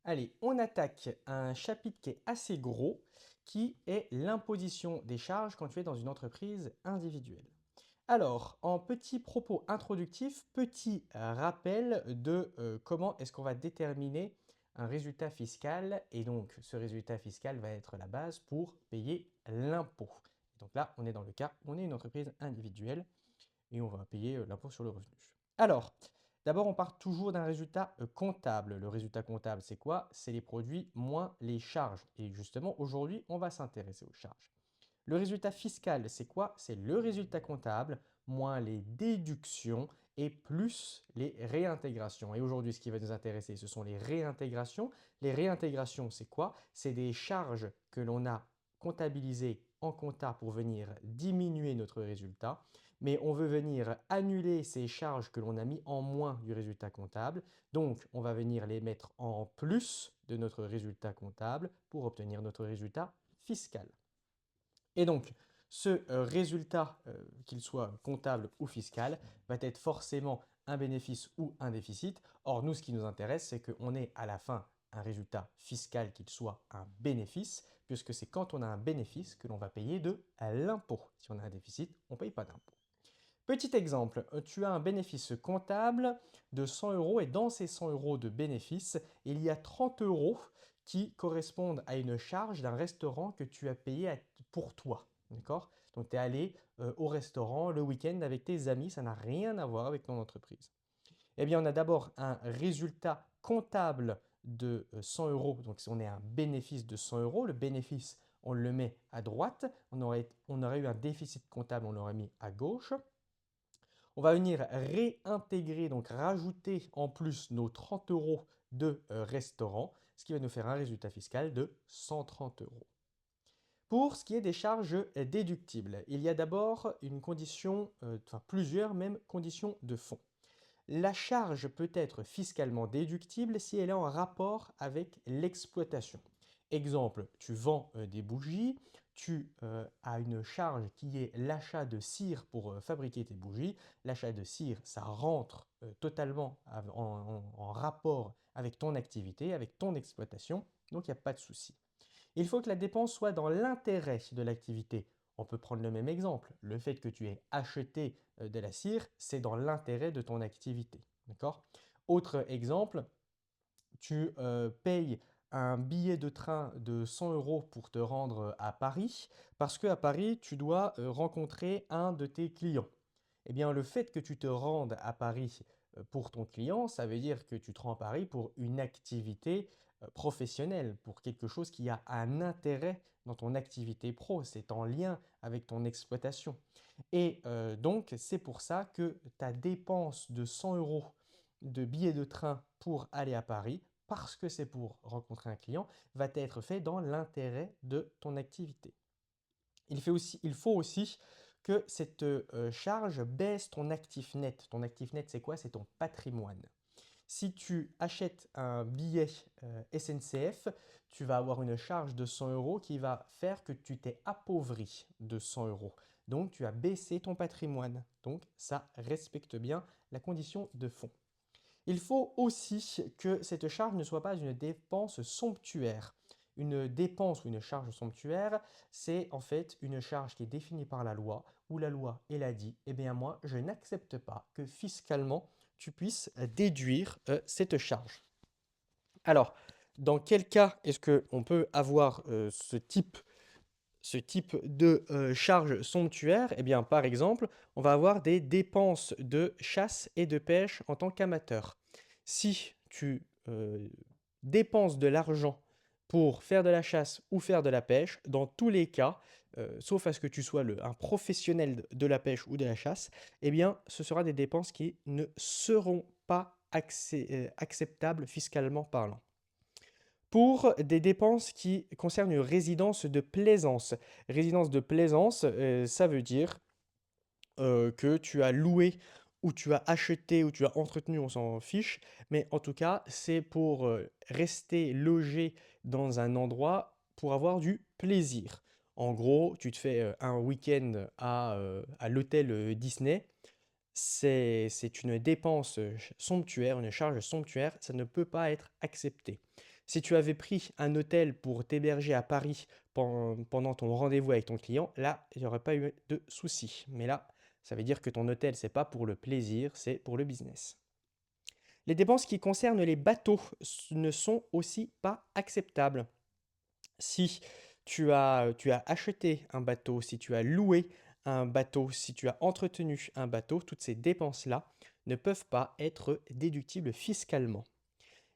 Allez, on attaque un chapitre qui est assez gros, qui est l'imposition des charges quand tu es dans une entreprise individuelle. Alors, en petit propos introductif, petit rappel de comment est-ce qu'on va déterminer un résultat fiscal et donc ce résultat fiscal va être la base pour payer l'impôt. Donc là, on est dans le cas où on est une entreprise individuelle et on va payer l'impôt sur le revenu. Alors, d'abord, on part toujours d'un résultat comptable. Le résultat comptable, c'est quoi? C'est les produits moins les charges. Et justement, aujourd'hui, on va s'intéresser aux charges. Le résultat fiscal, c'est quoi? C'est le résultat comptable moins les déductions et plus les réintégrations. Et aujourd'hui, ce qui va nous intéresser, ce sont les réintégrations. Les réintégrations, c'est quoi? C'est des charges que l'on a comptabilisées en compta pour venir diminuer notre résultat, mais on veut venir annuler ces charges que l'on a mis en moins du résultat comptable. Donc, on va venir les mettre en plus de notre résultat comptable pour obtenir notre résultat fiscal. Et donc, ce résultat, qu'il soit comptable ou fiscal, va être forcément un bénéfice ou un déficit. Or, nous, ce qui nous intéresse, c'est qu'on ait à la fin un résultat fiscal qu'il soit un bénéfice, puisque c'est quand on a un bénéfice que l'on va payer de l'impôt. Si on a un déficit, on ne paye pas d'impôt. Petit exemple, tu as un bénéfice comptable de 100 euros et dans ces 100 euros de bénéfice, il y a 30 euros qui correspondent à une charge d'un restaurant que tu as payé pour toi. D'accord? Donc, tu es allé au restaurant le week-end avec tes amis, ça n'a rien à voir avec ton entreprise. Eh bien, on a d'abord un résultat comptable de 100 euros. Donc, si on est un bénéfice de 100 euros, le bénéfice, on le met à droite. On aurait eu un déficit comptable, on l'aurait mis à gauche. On va venir réintégrer, donc rajouter en plus nos 30 euros de restaurant, ce qui va nous faire un résultat fiscal de 130 euros. Pour ce qui est des charges déductibles, il y a d'abord une condition, enfin plusieurs même conditions de fond. La charge peut être fiscalement déductible si elle est en rapport avec l'exploitation. Exemple, tu vends des bougies, tu as une charge qui est l'achat de cire pour fabriquer tes bougies. L'achat de cire, ça rentre totalement en rapport avec ton activité, avec ton exploitation, donc il n'y a pas de souci. Il faut que la dépense soit dans l'intérêt de l'activité. On peut prendre le même exemple. Le fait que tu aies acheté de la cire, c'est dans l'intérêt de ton activité. D'accord? Autre exemple, tu payes un billet de train de 100 euros pour te rendre à Paris parce qu'à Paris, tu dois rencontrer un de tes clients. Eh bien, le fait que tu te rendes à Paris pour ton client, ça veut dire que tu te rends à Paris pour une activité professionnelle, pour quelque chose qui a un intérêt dans ton activité pro. C'est en lien avec ton exploitation. Et donc, c'est pour ça que ta dépense de 100 euros de billets de train pour aller à Paris, parce que c'est pour rencontrer un client, va être fait dans l'intérêt de ton activité. Il faut aussi que cette charge baisse ton actif net. Ton actif net, c'est quoi? C'est ton patrimoine. Si tu achètes un billet SNCF, tu vas avoir une charge de 100 euros qui va faire que tu t'es appauvri de 100 euros. Donc, tu as baissé ton patrimoine. Donc, ça respecte bien la condition de fond. Il faut aussi que cette charge ne soit pas une dépense somptuaire. Une dépense ou une charge somptuaire, c'est en fait une charge qui est définie par la loi, où la loi, elle a dit, eh bien moi, je n'accepte pas que fiscalement, tu puisses déduire cette charge. Alors, dans quel cas est-ce qu'on peut avoir ce type de charge somptuaire? Eh bien, par exemple, on va avoir des dépenses de chasse et de pêche en tant qu'amateur. Si tu dépenses de l'argent pour faire de la chasse ou faire de la pêche, dans tous les cas, sauf à ce que tu sois un professionnel de la pêche ou de la chasse, eh bien, ce sera des dépenses qui ne seront pas acceptables fiscalement parlant. Pour des dépenses qui concernent une résidence de plaisance. Résidence de plaisance, ça veut dire que tu as loué ou tu as acheté ou tu as entretenu, on s'en fiche, mais en tout cas, c'est pour rester logé dans un endroit pour avoir du plaisir. En gros, tu te fais un week-end à l'hôtel Disney, c'est une dépense somptuaire, une charge somptuaire, ça ne peut pas être accepté. Si tu avais pris un hôtel pour t'héberger à Paris pendant ton rendez-vous avec ton client, là, il n'y aurait pas eu de souci. Mais là, ça veut dire que ton hôtel, c'est pas pour le plaisir, c'est pour le business. Les dépenses qui concernent les bateaux ne sont aussi pas acceptables. Si tu as acheté un bateau, si tu as loué un bateau, si tu as entretenu un bateau, toutes ces dépenses-là ne peuvent pas être déductibles fiscalement.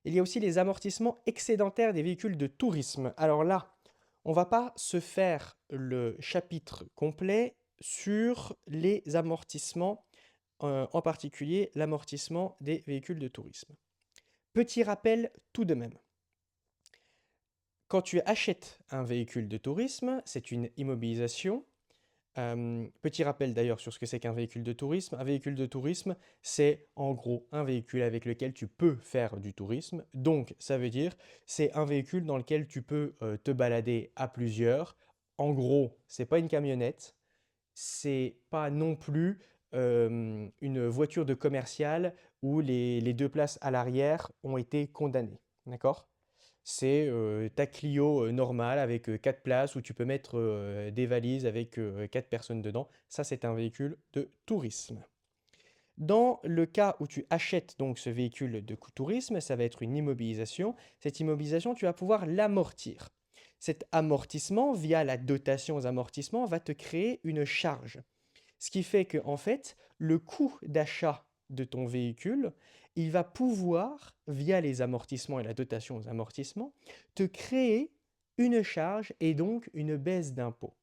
Il y a aussi les amortissements excédentaires des véhicules de tourisme. Alors là, on ne va pas se faire le chapitre complet sur les amortissements, en particulier l'amortissement des véhicules de tourisme. Petit rappel tout de même. Quand tu achètes un véhicule de tourisme, c'est une immobilisation. Petit rappel d'ailleurs sur ce que c'est qu'un véhicule de tourisme. Un véhicule de tourisme, c'est en gros un véhicule avec lequel tu peux faire du tourisme. Donc, ça veut dire, c'est un véhicule dans lequel tu peux te balader à plusieurs. En gros, c'est pas une camionnette, c'est pas non plus une voiture de commercial où les deux places à l'arrière ont été condamnées. D'accord? C'est ta Clio normale avec 4 places où tu peux mettre des valises avec 4 personnes dedans. Ça, c'est un véhicule de tourisme. Dans le cas où tu achètes donc ce véhicule de tourisme, ça va être une immobilisation. Cette immobilisation, tu vas pouvoir l'amortir. Cet amortissement, via la dotation aux amortissements, va te créer une charge. Ce qui fait que, en fait, le coût d'achat de ton véhicule, il va pouvoir, via les amortissements et la dotation aux amortissements, te créer une charge et donc une baisse d'impôt.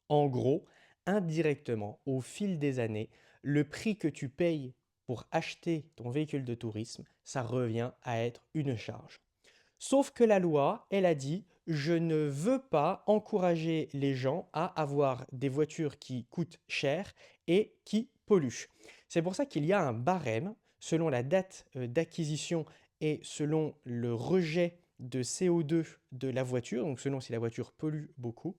En gros, indirectement, au fil des années, le prix que tu payes pour acheter ton véhicule de tourisme, ça revient à être une charge. Sauf que la loi, elle a dit, je ne veux pas encourager les gens à avoir des voitures qui coûtent cher et qui polluent. C'est pour ça qu'il y a un barème selon la date d'acquisition et selon le rejet de CO2 de la voiture, donc selon si la voiture pollue beaucoup,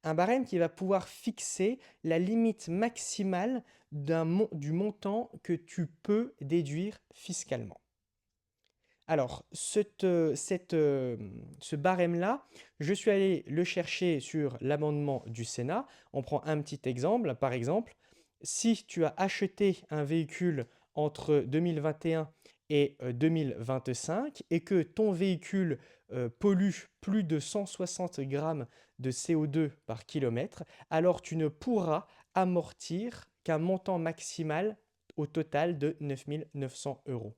un barème qui va pouvoir fixer la limite maximale du montant que tu peux déduire fiscalement. Alors, ce barème-là, je suis allé le chercher sur l'amendement du Sénat. On prend un petit exemple. Par exemple, si tu as acheté un véhicule entre 2021 et 2025 et que ton véhicule pollue plus de 160 grammes de CO2 par kilomètre, alors tu ne pourras amortir qu'un montant maximal au total de 9 900 euros.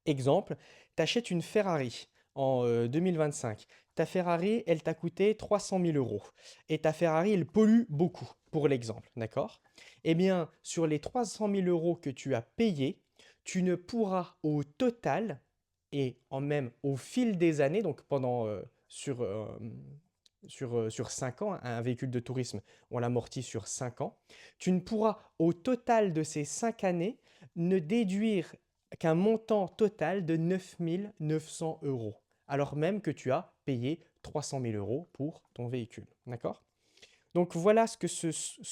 Exemple, tu achètes une Ferrari en 2025. Ta Ferrari, elle t'a coûté 300 000 euros. Et ta Ferrari, elle pollue beaucoup, pour l'exemple, d'accord? Eh bien, sur les 300 000 euros que tu as payés, tu ne pourras au total, et en même au fil des années, donc sur 5 ans, un véhicule de tourisme, on l'amortit sur 5 ans, tu ne pourras au total de ces 5 années ne déduire qu'un montant total de 9 900 euros, alors même que tu as payé 300 000 euros pour ton véhicule. D'accord? Donc voilà ce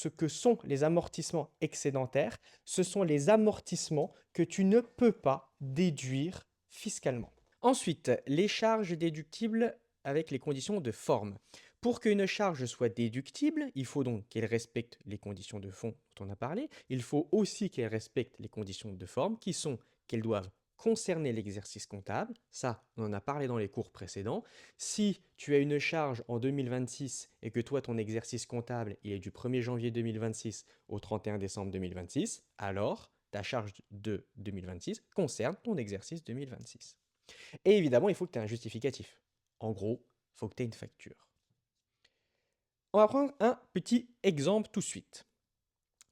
que sont les amortissements excédentaires. Ce sont les amortissements que tu ne peux pas déduire fiscalement. Ensuite, les charges déductibles avec les conditions de forme. Pour qu'une charge soit déductible, il faut donc qu'elle respecte les conditions de fond dont on a parlé. Il faut aussi qu'elle respecte les conditions de forme qui sont qu'elles doivent concerner l'exercice comptable. Ça, on en a parlé dans les cours précédents. Si tu as une charge en 2026 et que toi, ton exercice comptable il est du 1er janvier 2026 au 31 décembre 2026, alors ta charge de 2026 concerne ton exercice 2026. Et évidemment, il faut que tu aies un justificatif. En gros, il faut que tu aies une facture. On va prendre un petit exemple tout de suite.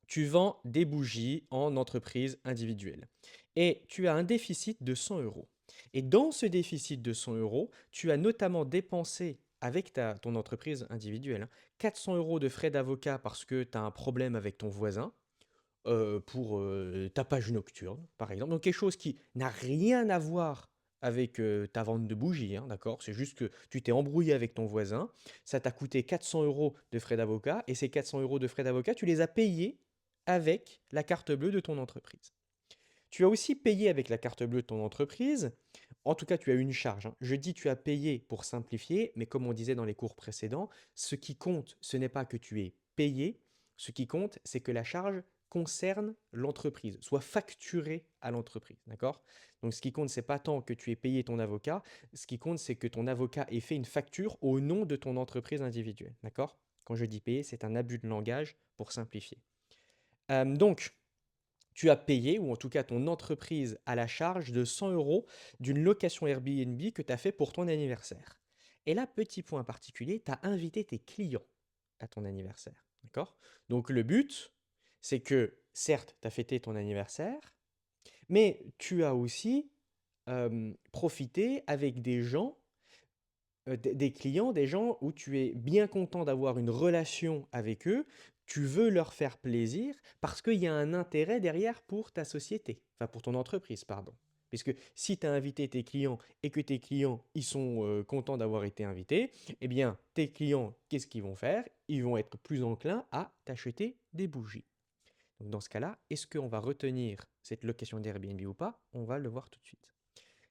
Tu vends des bougies en entreprise individuelle et tu as un déficit de 100 euros. Et dans ce déficit de 100 euros, tu as notamment dépensé avec ton entreprise individuelle 400 euros de frais d'avocat parce que tu as un problème avec ton voisin pour ta page nocturne, par exemple. Donc quelque chose qui n'a rien à voir avec ta vente de bougies, hein, d'accord? C'est juste que tu t'es embrouillé avec ton voisin, ça t'a coûté 400 euros de frais d'avocat, et ces 400 euros de frais d'avocat, tu les as payés avec la carte bleue de ton entreprise. Tu as aussi payé avec la carte bleue de ton entreprise En tout cas, tu as une charge, hein. Je dis tu as payé pour simplifier, mais comme on disait dans les cours précédents, ce qui compte, ce n'est pas que tu aies payé, ce qui compte, c'est que la charge concerne l'entreprise, soit facturée à l'entreprise, d'accord? Donc ce qui compte, c'est pas tant que tu aies payé ton avocat, ce qui compte, c'est que ton avocat ait fait une facture au nom de ton entreprise individuelle, d'accord? Quand je dis payer, c'est un abus de langage pour simplifier. Donc, tu as payé, ou en tout cas ton entreprise a la charge de 100 euros d'une location Airbnb que tu as fait pour ton anniversaire. Et là, petit point particulier, tu as invité tes clients à ton anniversaire. D'accord? Donc le but, c'est que certes, tu as fêté ton anniversaire, mais tu as aussi profité avec des gens des clients, des gens où tu es bien content d'avoir une relation avec eux, tu veux leur faire plaisir parce qu'il y a un intérêt derrière pour ta société, enfin pour ton entreprise, pardon. Puisque si tu as invité tes clients et que tes clients, ils sont contents d'avoir été invités, eh bien, tes clients, qu'est-ce qu'ils vont faire? Ils vont être plus enclins à t'acheter des bougies. Donc dans ce cas-là, est-ce qu'on va retenir cette location d'Airbnb ou pas? On va le voir tout de suite.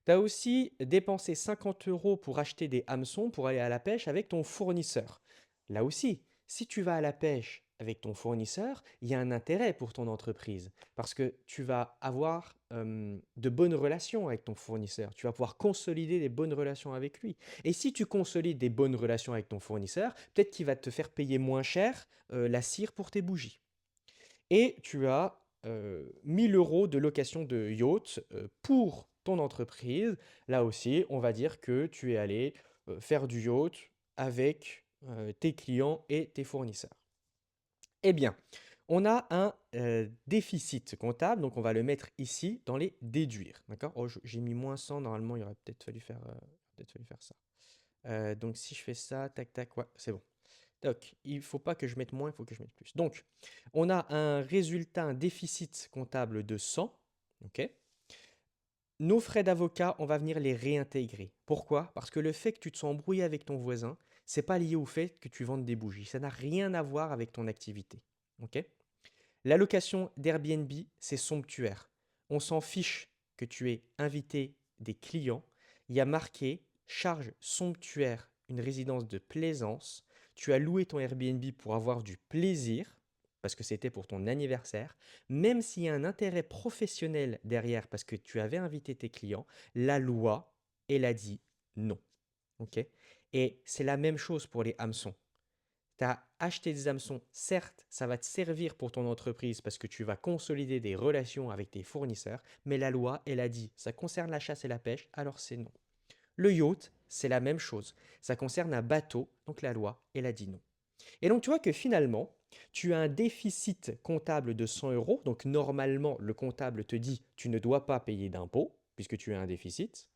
Tu as aussi dépensé 50 euros pour acheter des hameçons pour aller à la pêche avec ton fournisseur. Là aussi, si tu vas à la pêche avec ton fournisseur, il y a un intérêt pour ton entreprise parce que tu vas avoir de bonnes relations avec ton fournisseur. Tu vas pouvoir consolider des bonnes relations avec lui. Et si tu consolides des bonnes relations avec ton fournisseur, peut-être qu'il va te faire payer moins cher la cire pour tes bougies. Et tu as 1000 euros de location de yacht pour ton entreprise. Là aussi, on va dire que tu es allé faire du yacht avec tes clients et tes fournisseurs. Eh bien, on a un déficit comptable, donc on va le mettre ici dans les déduire. D'accord? Oh, j'ai mis moins 100, normalement, il aurait peut-être fallu faire ça. Donc si je fais ça, tac, tac, ouais, c'est bon. Donc, il ne faut pas que je mette moins, il faut que je mette plus. Donc, on a un résultat, un déficit comptable de 100. Ok. Nos frais d'avocat, on va venir les réintégrer. Pourquoi? Parce que le fait que tu te sois embrouillé avec ton voisin, c'est pas lié au fait que tu vendes des bougies. Ça n'a rien à voir avec ton activité. Ok. L'allocation d'Airbnb, c'est somptuaire. On s'en fiche que tu aies invité des clients. Il y a marqué charge somptuaire, une résidence de plaisance. Tu as loué ton Airbnb pour avoir du plaisir, parce que c'était pour ton anniversaire. Même s'il y a un intérêt professionnel derrière, parce que tu avais invité tes clients, la loi, elle a dit non. Ok. Et c'est la même chose pour les hameçons. Tu as acheté des hameçons, certes, ça va te servir pour ton entreprise parce que tu vas consolider des relations avec tes fournisseurs, mais la loi, elle a dit, ça concerne la chasse et la pêche, alors c'est non. Le yacht, c'est la même chose. Ça concerne un bateau, donc la loi, elle a dit non. Et donc tu vois que finalement, tu as un déficit comptable de 100 euros, donc normalement, le comptable te dit, tu ne dois pas payer d'impôts puisque tu as un déficit.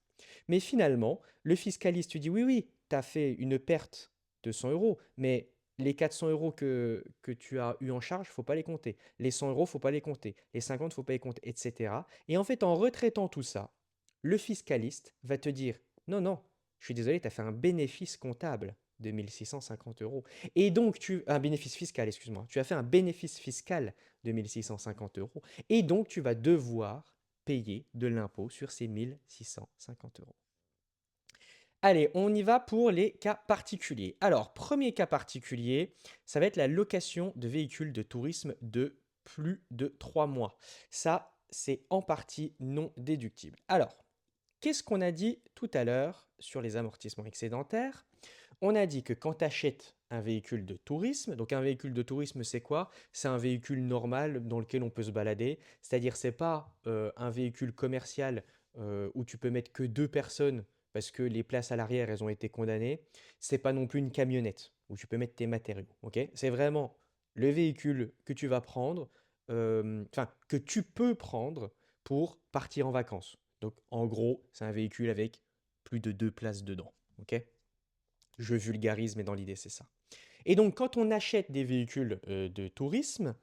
Mais finalement, le fiscaliste te dit oui, oui, tu as fait une perte de 100 euros, mais les 400 euros que tu as eu en charge, faut pas les compter. Les 100 euros, faut pas les compter. Les 50, faut pas les compter, etc. Et en fait, en retraitant tout ça, le fiscaliste va te dire non, non, je suis désolé, tu as fait un bénéfice comptable de 1650 euros. Et donc, un bénéfice fiscal, excuse-moi. Tu as fait un bénéfice fiscal de 1650 euros. Et donc, tu vas devoir payer de l'impôt sur ces 1650 euros. Allez, on y va pour les cas particuliers. Alors, premier cas particulier, ça va être la location de véhicules de tourisme de plus de 3 mois. Ça, c'est en partie non déductible. Alors, qu'est-ce qu'on a dit tout à l'heure sur les amortissements excédentaires? On a dit que quand tu achètes un véhicule de tourisme, donc un véhicule de tourisme, c'est quoi? C'est un véhicule normal dans lequel on peut se balader. C'est-à-dire, c'est pas un véhicule commercial où tu peux mettre que 2 personnes parce que les places à l'arrière, elles ont été condamnées. C'est pas non plus une camionnette où tu peux mettre tes matériaux. Ok? C'est vraiment le véhicule que tu vas prendre, enfin, que tu peux prendre pour partir en vacances. Donc, en gros, c'est un véhicule avec plus de 2 places dedans. Ok? Je vulgarise, mais dans l'idée, c'est ça. Et donc, quand on achète des véhicules de tourisme,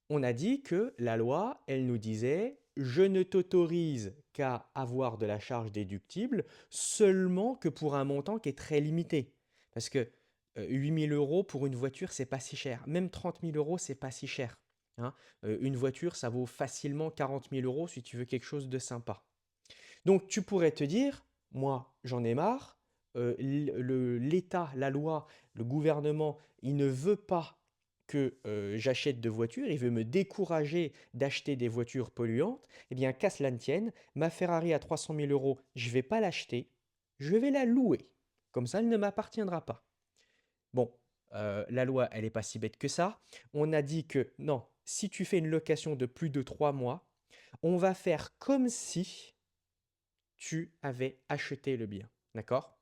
on a dit que la loi, elle nous disait, je ne t'autorise qu'à avoir de la charge déductible seulement que pour un montant qui est très limité. Parce que 8 000 euros pour une voiture, c'est pas si cher. Même 30 000 euros, c'est pas si cher. Hein. Une voiture, ça vaut facilement 40 000 euros si tu veux quelque chose de sympa. Donc, tu pourrais te dire, moi, j'en ai marre, l'État, la loi, le gouvernement, il ne veut pas que j'achète de voitures, il veut me décourager d'acheter des voitures polluantes, eh bien, qu'à cela ne tienne, ma Ferrari à 300 000 euros, je ne vais pas l'acheter, je vais la louer. Comme ça, elle ne m'appartiendra pas. Bon, la loi, elle n'est pas si bête que ça. On a dit que non, si tu fais une location de plus de 3 mois, on va faire comme si tu avais acheté le bien. D'accord?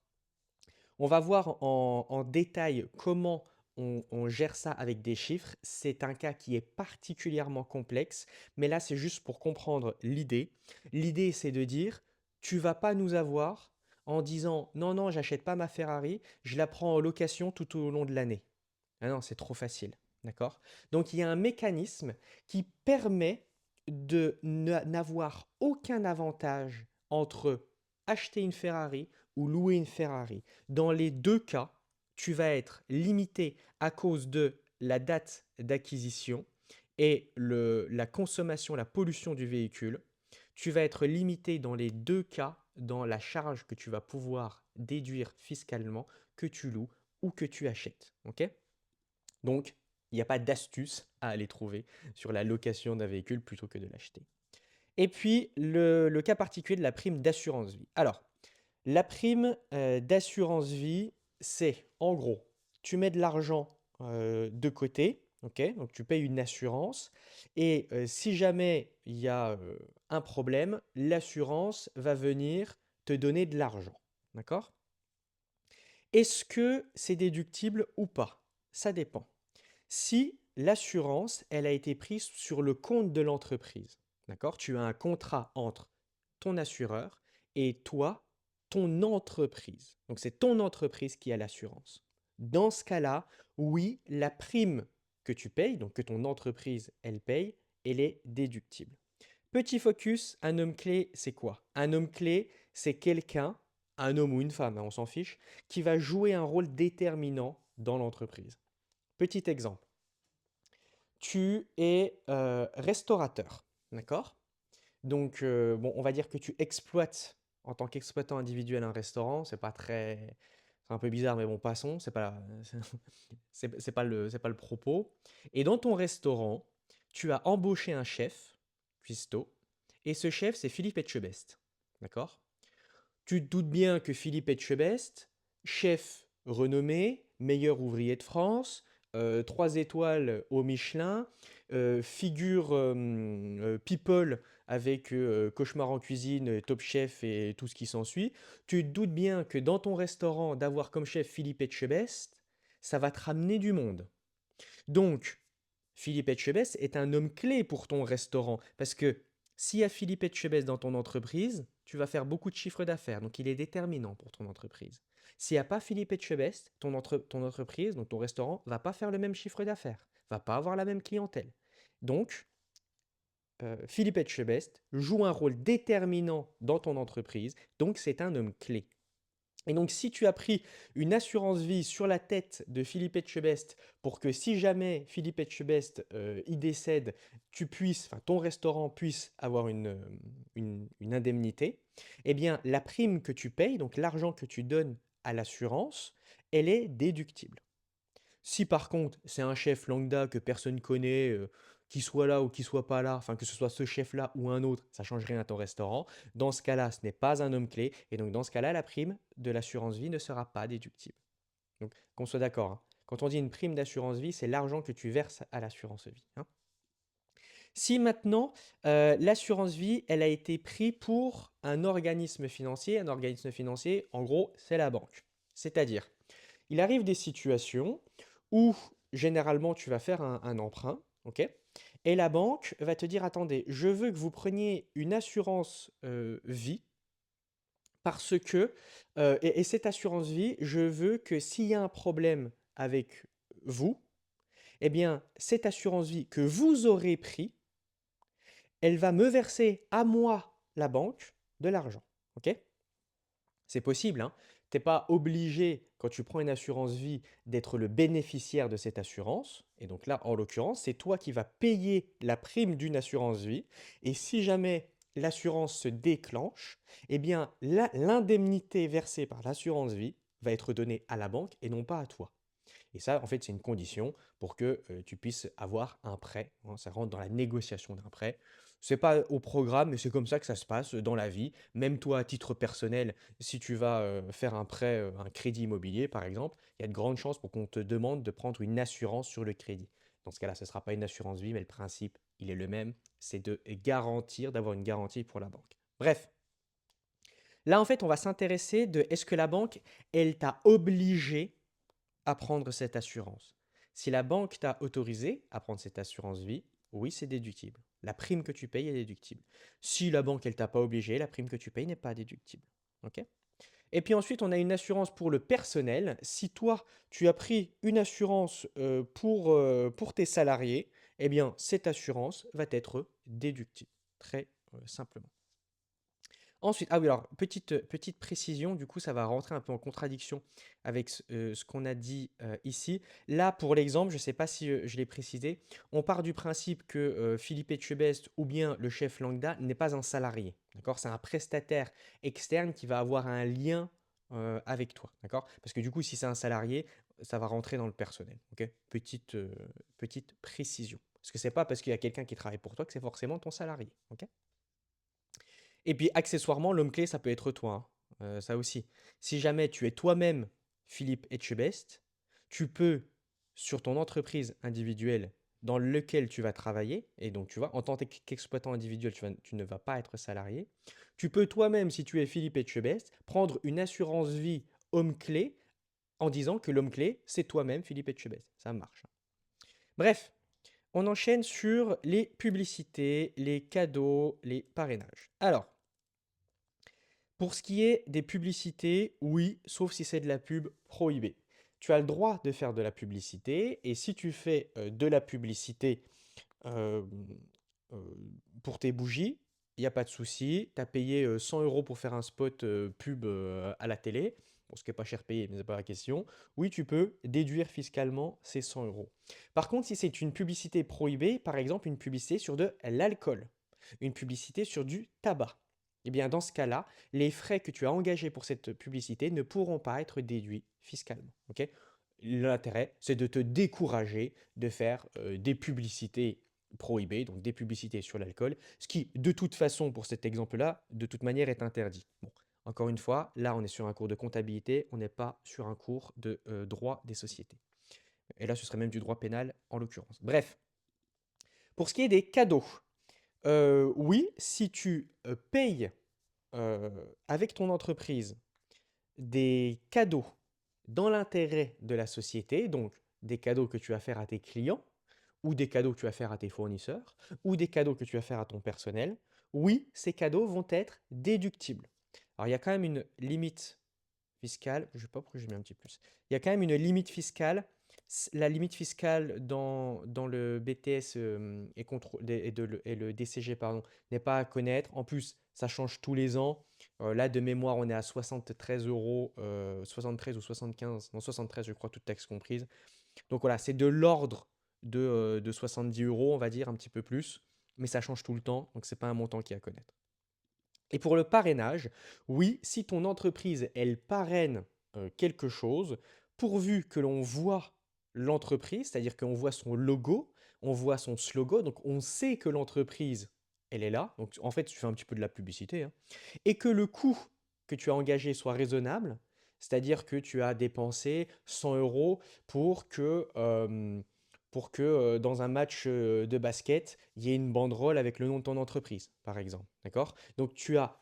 On va voir en détail comment on gère ça avec des chiffres. C'est un cas qui est particulièrement complexe, mais là, c'est juste pour comprendre l'idée. L'idée, c'est de dire, tu vas pas nous avoir en disant, non, non, j'achète pas ma Ferrari, je la prends en location tout au long de l'année. Ah non, c'est trop facile. D'accord? Donc, il y a un mécanisme qui permet de n'avoir aucun avantage entre acheter une Ferrari ou louer une Ferrari. Dans les deux cas, tu vas être limité à cause de la date d'acquisition et la consommation, la pollution du véhicule. Tu vas être limité dans les deux cas dans la charge que tu vas pouvoir déduire fiscalement que tu loues ou que tu achètes. Ok? Donc, il n'y a pas d'astuce à aller trouver sur la location d'un véhicule plutôt que de l'acheter. Et puis, le cas particulier de la prime d'assurance vie. Alors, la prime d'assurance vie, c'est en gros, tu mets de l'argent de côté, ok? Donc tu payes une assurance, et si jamais il y a un problème, l'assurance va venir te donner de l'argent, d'accord? Est-ce que c'est déductible ou pas? Ça dépend. Si l'assurance, elle a été prise sur le compte de l'entreprise, d'accord? Tu as un contrat entre ton assureur et toi, ton entreprise. Donc c'est ton entreprise qui a l'assurance. Dans ce cas-là, oui, la prime que tu payes, donc que ton entreprise, elle paye, elle est déductible. Petit focus, un homme clé, c'est quoi? Un homme clé, c'est quelqu'un, un homme ou une femme, hein, on s'en fiche, qui va jouer un rôle déterminant dans l'entreprise. Petit exemple, tu es restaurateur, d'accord? Donc, bon, on va dire que tu exploites en tant qu'exploitant individuel un restaurant. C'est pas très, c'est un peu bizarre, mais bon, passons. C'est pas, c'est pas le propos. Et dans ton restaurant, tu as embauché un chef, cuistot, et ce chef, c'est Philippe Etchebest, d'accord? Tu te doutes bien que Philippe Etchebest, chef renommé, meilleur ouvrier de France, 3 étoiles au Michelin, figure people avec Cauchemar en cuisine, Top Chef et tout ce qui s'ensuit. Tu te doutes bien que dans ton restaurant, d'avoir comme chef Philippe Etchebest, ça va te ramener du monde. Donc, Philippe Etchebest est un homme clé pour ton restaurant parce que s'il y a Philippe Etchebest dans ton entreprise, tu vas faire beaucoup de chiffres d'affaires. Donc, il est déterminant pour ton entreprise. S'il n'y a pas Philippe Etchebest, ton entreprise, donc ton restaurant, va pas faire le même chiffre d'affaires, va pas avoir la même clientèle. Donc, Philippe Etchebest joue un rôle déterminant dans ton entreprise, donc c'est un homme clé. Et donc, si tu as pris une assurance vie sur la tête de Philippe Etchebest pour que si jamais Philippe Etchebest y décède, enfin, ton restaurant puisse avoir une indemnité, eh bien, la prime que tu payes, donc l'argent que tu donnes à l'assurance, elle est déductible. Si par contre, c'est un chef lambda que personne connaît, qu'il soit là ou qu'il soit pas là, enfin que ce soit ce chef-là ou un autre, ça change rien à ton restaurant. Dans ce cas-là, ce n'est pas un homme clé, et donc dans ce cas-là, la prime de l'assurance vie ne sera pas déductible. Donc qu'on soit d'accord, hein. Quand on dit une prime d'assurance vie, c'est l'argent que tu verses à l'assurance vie, hein. Si maintenant, l'assurance vie, elle a été prise pour un organisme financier, en gros, c'est la banque. C'est-à-dire, il arrive des situations où généralement tu vas faire un emprunt, ok? Et la banque va te dire, attendez, je veux que vous preniez une assurance vie parce que, et cette assurance vie, je veux que s'il y a un problème avec vous, eh bien, cette assurance vie que vous aurez pris, elle va me verser à moi, la banque, de l'argent, ok? C'est possible, hein. Tu n'es pas obligé, quand tu prends une assurance vie, d'être le bénéficiaire de cette assurance. Et donc là, en l'occurrence, c'est toi qui vas payer la prime d'une assurance vie. Et si jamais l'assurance se déclenche, eh bien, l'indemnité versée par l'assurance vie va être donnée à la banque et non pas à toi. Et ça, en fait, c'est une condition pour que tu puisses avoir un prêt, hein. Ça rentre dans la négociation d'un prêt. C'est pas au programme, mais c'est comme ça que ça se passe dans la vie. Même toi, à titre personnel, si tu vas faire un prêt, un crédit immobilier, par exemple, il y a de grandes chances pour qu'on te demande de prendre une assurance sur le crédit. Dans ce cas-là, ce ne sera pas une assurance vie, mais le principe, il est le même. C'est de garantir, d'avoir une garantie pour la banque. Bref, là, en fait, on va s'intéresser de est-ce que la banque, elle t'a obligé à prendre cette assurance. Si la banque t'a autorisé à prendre cette assurance vie, oui, c'est déductible. La prime que tu payes est déductible. Si la banque, elle t'a pas obligé, la prime que tu payes n'est pas déductible. Ok. Et puis ensuite, on a une assurance pour le personnel. Si toi, tu as pris une assurance pour tes salariés, eh bien, cette assurance va être déductible, très simplement. Ensuite, ah oui, alors, petite précision, du coup, ça va rentrer un peu en contradiction avec ce qu'on a dit ici. Là, pour l'exemple, je ne sais pas si je l'ai précisé, on part du principe que Philippe Etchebest ou bien le chef Lambda n'est pas un salarié. D'accord? C'est un prestataire externe qui va avoir un lien avec toi. D'accord? Parce que du coup, si c'est un salarié, ça va rentrer dans le personnel. Ok? Petite précision. Parce que c'est pas parce qu'il y a quelqu'un qui travaille pour toi que c'est forcément ton salarié. Ok? Et puis accessoirement, l'homme clé, ça peut être toi, hein. Ça aussi. Si jamais tu es toi-même Philippe Etchebest, tu peux, sur ton entreprise individuelle dans laquelle tu vas travailler, et donc tu vois, en tant qu'exploitant individuel, tu ne vas pas être salarié, tu peux toi-même, si tu es Philippe Etchebest, prendre une assurance vie homme clé en disant que l'homme clé, c'est toi-même Philippe Etchebest. Ça marche, hein. Bref, on enchaîne sur les publicités, les cadeaux, les parrainages. Alors, pour ce qui est des publicités, oui, sauf si c'est de la pub prohibée. Tu as le droit de faire de la publicité et si tu fais de la publicité euh, euh, pour tes bougies, il n'y a pas de souci. Tu as payé 100 euros pour faire un spot pub à la télé. Bon, ce qui n'est pas cher payé, mais ce n'est pas la question. Oui, tu peux déduire fiscalement ces 100 euros. Par contre, si c'est une publicité prohibée, par exemple une publicité sur de l'alcool, une publicité sur du tabac, eh bien dans ce cas-là, les frais que tu as engagés pour cette publicité ne pourront pas être déduits fiscalement. Ok. L'intérêt, c'est de te décourager de faire des publicités prohibées, donc des publicités sur l'alcool, ce qui, de toute façon, pour cet exemple-là, de toute manière, est interdit. Bon, encore une fois, là, on est sur un cours de comptabilité, on n'est pas sur un cours de droit des sociétés. Et là, ce serait même du droit pénal, en l'occurrence. Bref, pour ce qui est des cadeaux, oui, si tu payes avec ton entreprise des cadeaux dans l'intérêt de la société, donc des cadeaux que tu vas faire à tes clients, ou des cadeaux que tu vas faire à tes fournisseurs, ou des cadeaux que tu vas faire à ton personnel, oui, ces cadeaux vont être déductibles. Alors il y a quand même une limite fiscale, je ne sais pas pourquoi j'ai mis un petit plus, il y a quand même une limite fiscale. La limite fiscale dans le BTS et le DCG pardon, n'est pas à connaître. En plus, ça change tous les ans. Là, de mémoire, on est à 73 euros, 73 ou 75, non 73 je crois, toutes taxes comprises. Donc voilà, c'est de l'ordre de 70 euros, on va dire, un petit peu plus. Mais ça change tout le temps, donc c'est pas un montant qui est à connaître. Et pour le parrainage, oui, si ton entreprise, elle parraine quelque chose, pourvu que l'on voit l'entreprise, c'est-à-dire qu'on voit son logo, on voit son slogan, donc on sait que l'entreprise, elle est là, donc en fait tu fais un petit peu de la publicité, hein, et que le coût que tu as engagé soit raisonnable, c'est-à-dire que tu as dépensé 100 euros pour que dans un match de basket, il y ait une banderole avec le nom de ton entreprise, par exemple. D'accord? Donc tu as,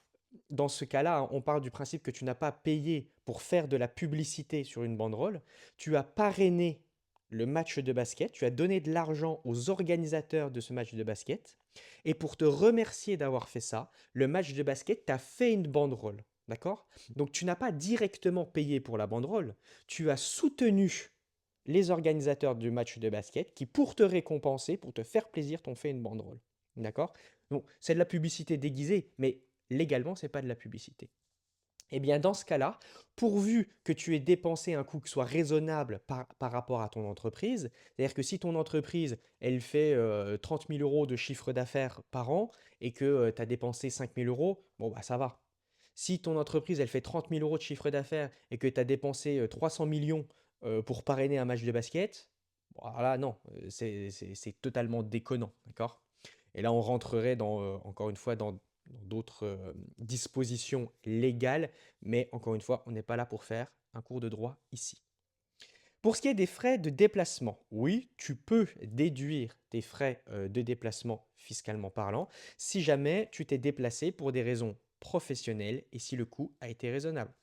dans ce cas-là, on part du principe que tu n'as pas payé pour faire de la publicité sur une banderole, tu as parrainé le match de basket, tu as donné de l'argent aux organisateurs de ce match de basket, et pour te remercier d'avoir fait ça, le match de basket t'a fait une banderole. D'accord? Donc tu n'as pas directement payé pour la banderole, tu as soutenu les organisateurs du match de basket qui, pour te récompenser, pour te faire plaisir, t'ont fait une banderole. D'accord? Donc, c'est de la publicité déguisée, mais légalement, c'est pas de la publicité. Eh bien, dans ce cas-là, pourvu que tu aies dépensé un coût qui soit raisonnable par rapport à ton entreprise, c'est-à-dire que si ton entreprise, elle fait 30 000 euros de chiffre d'affaires par an et que tu as dépensé 5 000 euros, bon, bah ça va. Si ton entreprise, elle fait 30 000 euros de chiffre d'affaires et que tu as dépensé 300 millions pour parrainer un match de basket, bon, alors là, non, c'est totalement déconnant, d'accord? Et là, on rentrerait encore une fois, dans d'autres dispositions légales, mais encore une fois, on n'est pas là pour faire un cours de droit ici. Pour ce qui est des frais de déplacement, oui, tu peux déduire tes frais de déplacement fiscalement parlant si jamais tu t'es déplacé pour des raisons professionnelles et si le coût a été raisonnable.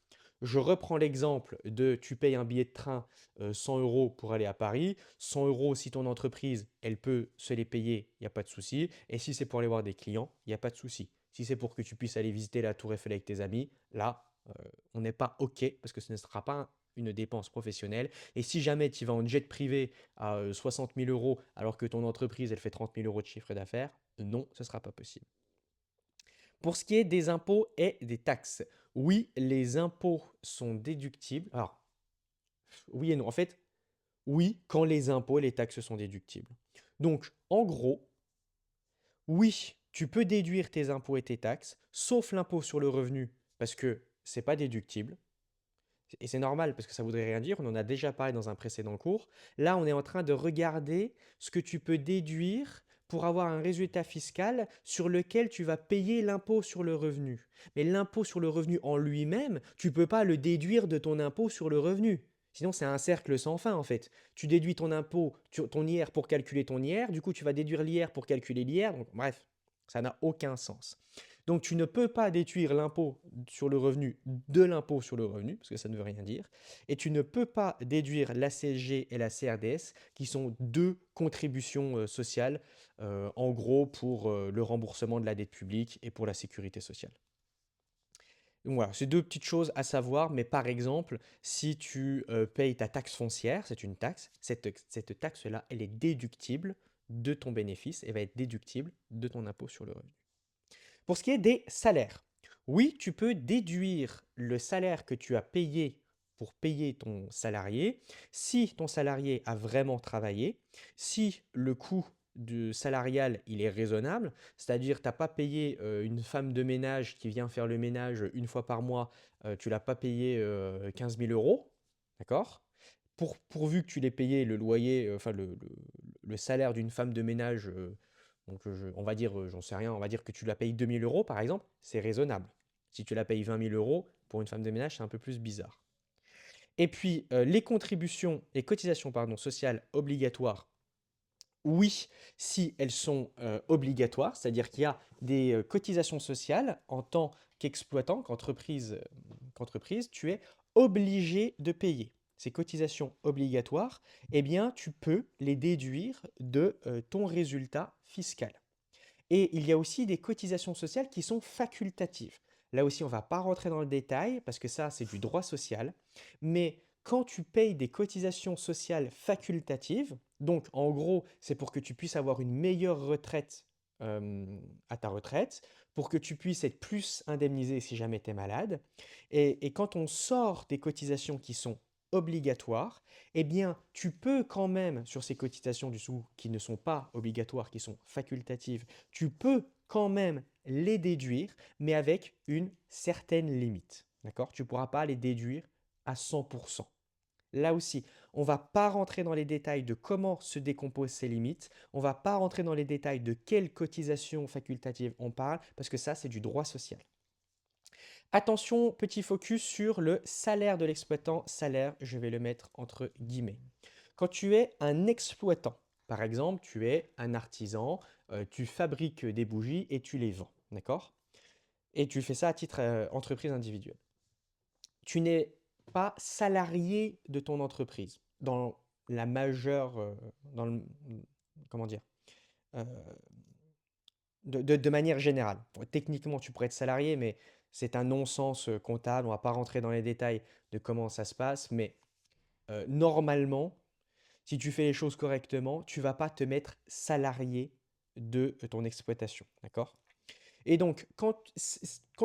Je reprends l'exemple de tu payes un billet de train 100 euros pour aller à Paris, 100 euros si ton entreprise, elle peut se les payer, il n'y a pas de souci. Et si c'est pour aller voir des clients, il n'y a pas de souci. Si c'est pour que tu puisses aller visiter la Tour Eiffel avec tes amis, là, on n'est pas OK parce que ce ne sera pas une dépense professionnelle. Et si jamais tu vas en jet privé à 60 000 euros alors que ton entreprise, elle fait 30 000 euros de chiffre d'affaires, non, ce ne sera pas possible. Pour ce qui est des impôts et des taxes, oui, les impôts sont déductibles. Alors, oui et non. En fait, oui, quand les impôts et les taxes sont déductibles. Donc, en gros, oui, tu peux déduire tes impôts et tes taxes, sauf l'impôt sur le revenu, parce que c'est pas déductible. Et c'est normal parce que ça voudrait rien dire, on en a déjà parlé dans un précédent cours. Là, on est en train de regarder ce que tu peux déduire pour avoir un résultat fiscal sur lequel tu vas payer l'impôt sur le revenu. Mais l'impôt sur le revenu en lui-même, tu ne peux pas le déduire de ton impôt sur le revenu. Sinon, c'est un cercle sans fin en fait. Tu déduis ton impôt, ton IR pour calculer ton IR, du coup tu vas déduire l'IR pour calculer l'IR, donc bref, ça n'a aucun sens. Donc tu ne peux pas déduire l'impôt sur le revenu de l'impôt sur le revenu, parce que ça ne veut rien dire, et tu ne peux pas déduire la CSG et la CRDS, qui sont deux contributions sociales, en gros pour le remboursement de la dette publique et pour la sécurité sociale. Donc voilà, c'est deux petites choses à savoir, mais par exemple, si tu payes ta taxe foncière, c'est une taxe, cette taxe-là, elle est déductible de ton bénéfice et va être déductible de ton impôt sur le revenu. Pour ce qui est des salaires, oui, tu peux déduire le salaire que tu as payé pour payer ton salarié si ton salarié a vraiment travaillé, si le coût du salarial il est raisonnable, c'est-à-dire tu n'as pas payé une femme de ménage qui vient faire le ménage une fois par mois, tu l'as pas payé 15 000 euros, d'accord? Pourvu que tu l'aies payé le loyer, enfin le salaire d'une femme de ménage, donc on va dire, j'en sais rien, on va dire que tu la payes 2 000 euros par exemple, c'est raisonnable. Si tu la payes 20 000 euros pour une femme de ménage, c'est un peu plus bizarre. Et puis les cotisations pardon, sociales obligatoires, oui, si elles sont obligatoires, c'est-à-dire qu'il y a des cotisations sociales en tant qu'exploitant, qu'entreprise, tu es obligé de payer. Ces cotisations obligatoires, eh bien, tu peux les déduire de ton résultat fiscal. Et il y a aussi des cotisations sociales qui sont facultatives. Là aussi, on ne va pas rentrer dans le détail parce que ça, c'est du droit social. Mais quand tu payes des cotisations sociales facultatives, donc en gros, c'est pour que tu puisses avoir une meilleure retraite à ta retraite, pour que tu puisses être plus indemnisé si jamais tu es malade. Et quand on sort des cotisations qui sont obligatoires, eh bien, tu peux quand même, sur ces cotisations du sous qui ne sont pas obligatoires, qui sont facultatives, tu peux quand même les déduire, mais avec une certaine limite. D'accord? Tu ne pourras pas les déduire à 100%. Là aussi, on ne va pas rentrer dans les détails de comment se décomposent ces limites. On ne va pas rentrer dans les détails de quelles cotisations facultatives on parle, parce que ça, c'est du droit social. Attention, petit focus sur le salaire de l'exploitant. Salaire, je vais le mettre entre guillemets. Quand tu es un exploitant, par exemple, tu es un artisan, tu fabriques des bougies et tu les vends, d'accord? Et tu fais ça à titre entreprise individuelle. Tu n'es pas salarié de ton entreprise dans la majeure, comment dire, euh, de manière générale. Bon, techniquement, tu pourrais être salarié, mais c'est un non-sens comptable. On ne va pas rentrer dans les détails de comment ça se passe, mais normalement, si tu fais les choses correctement, tu ne vas pas te mettre salarié de ton exploitation. D'accord? Et donc, quand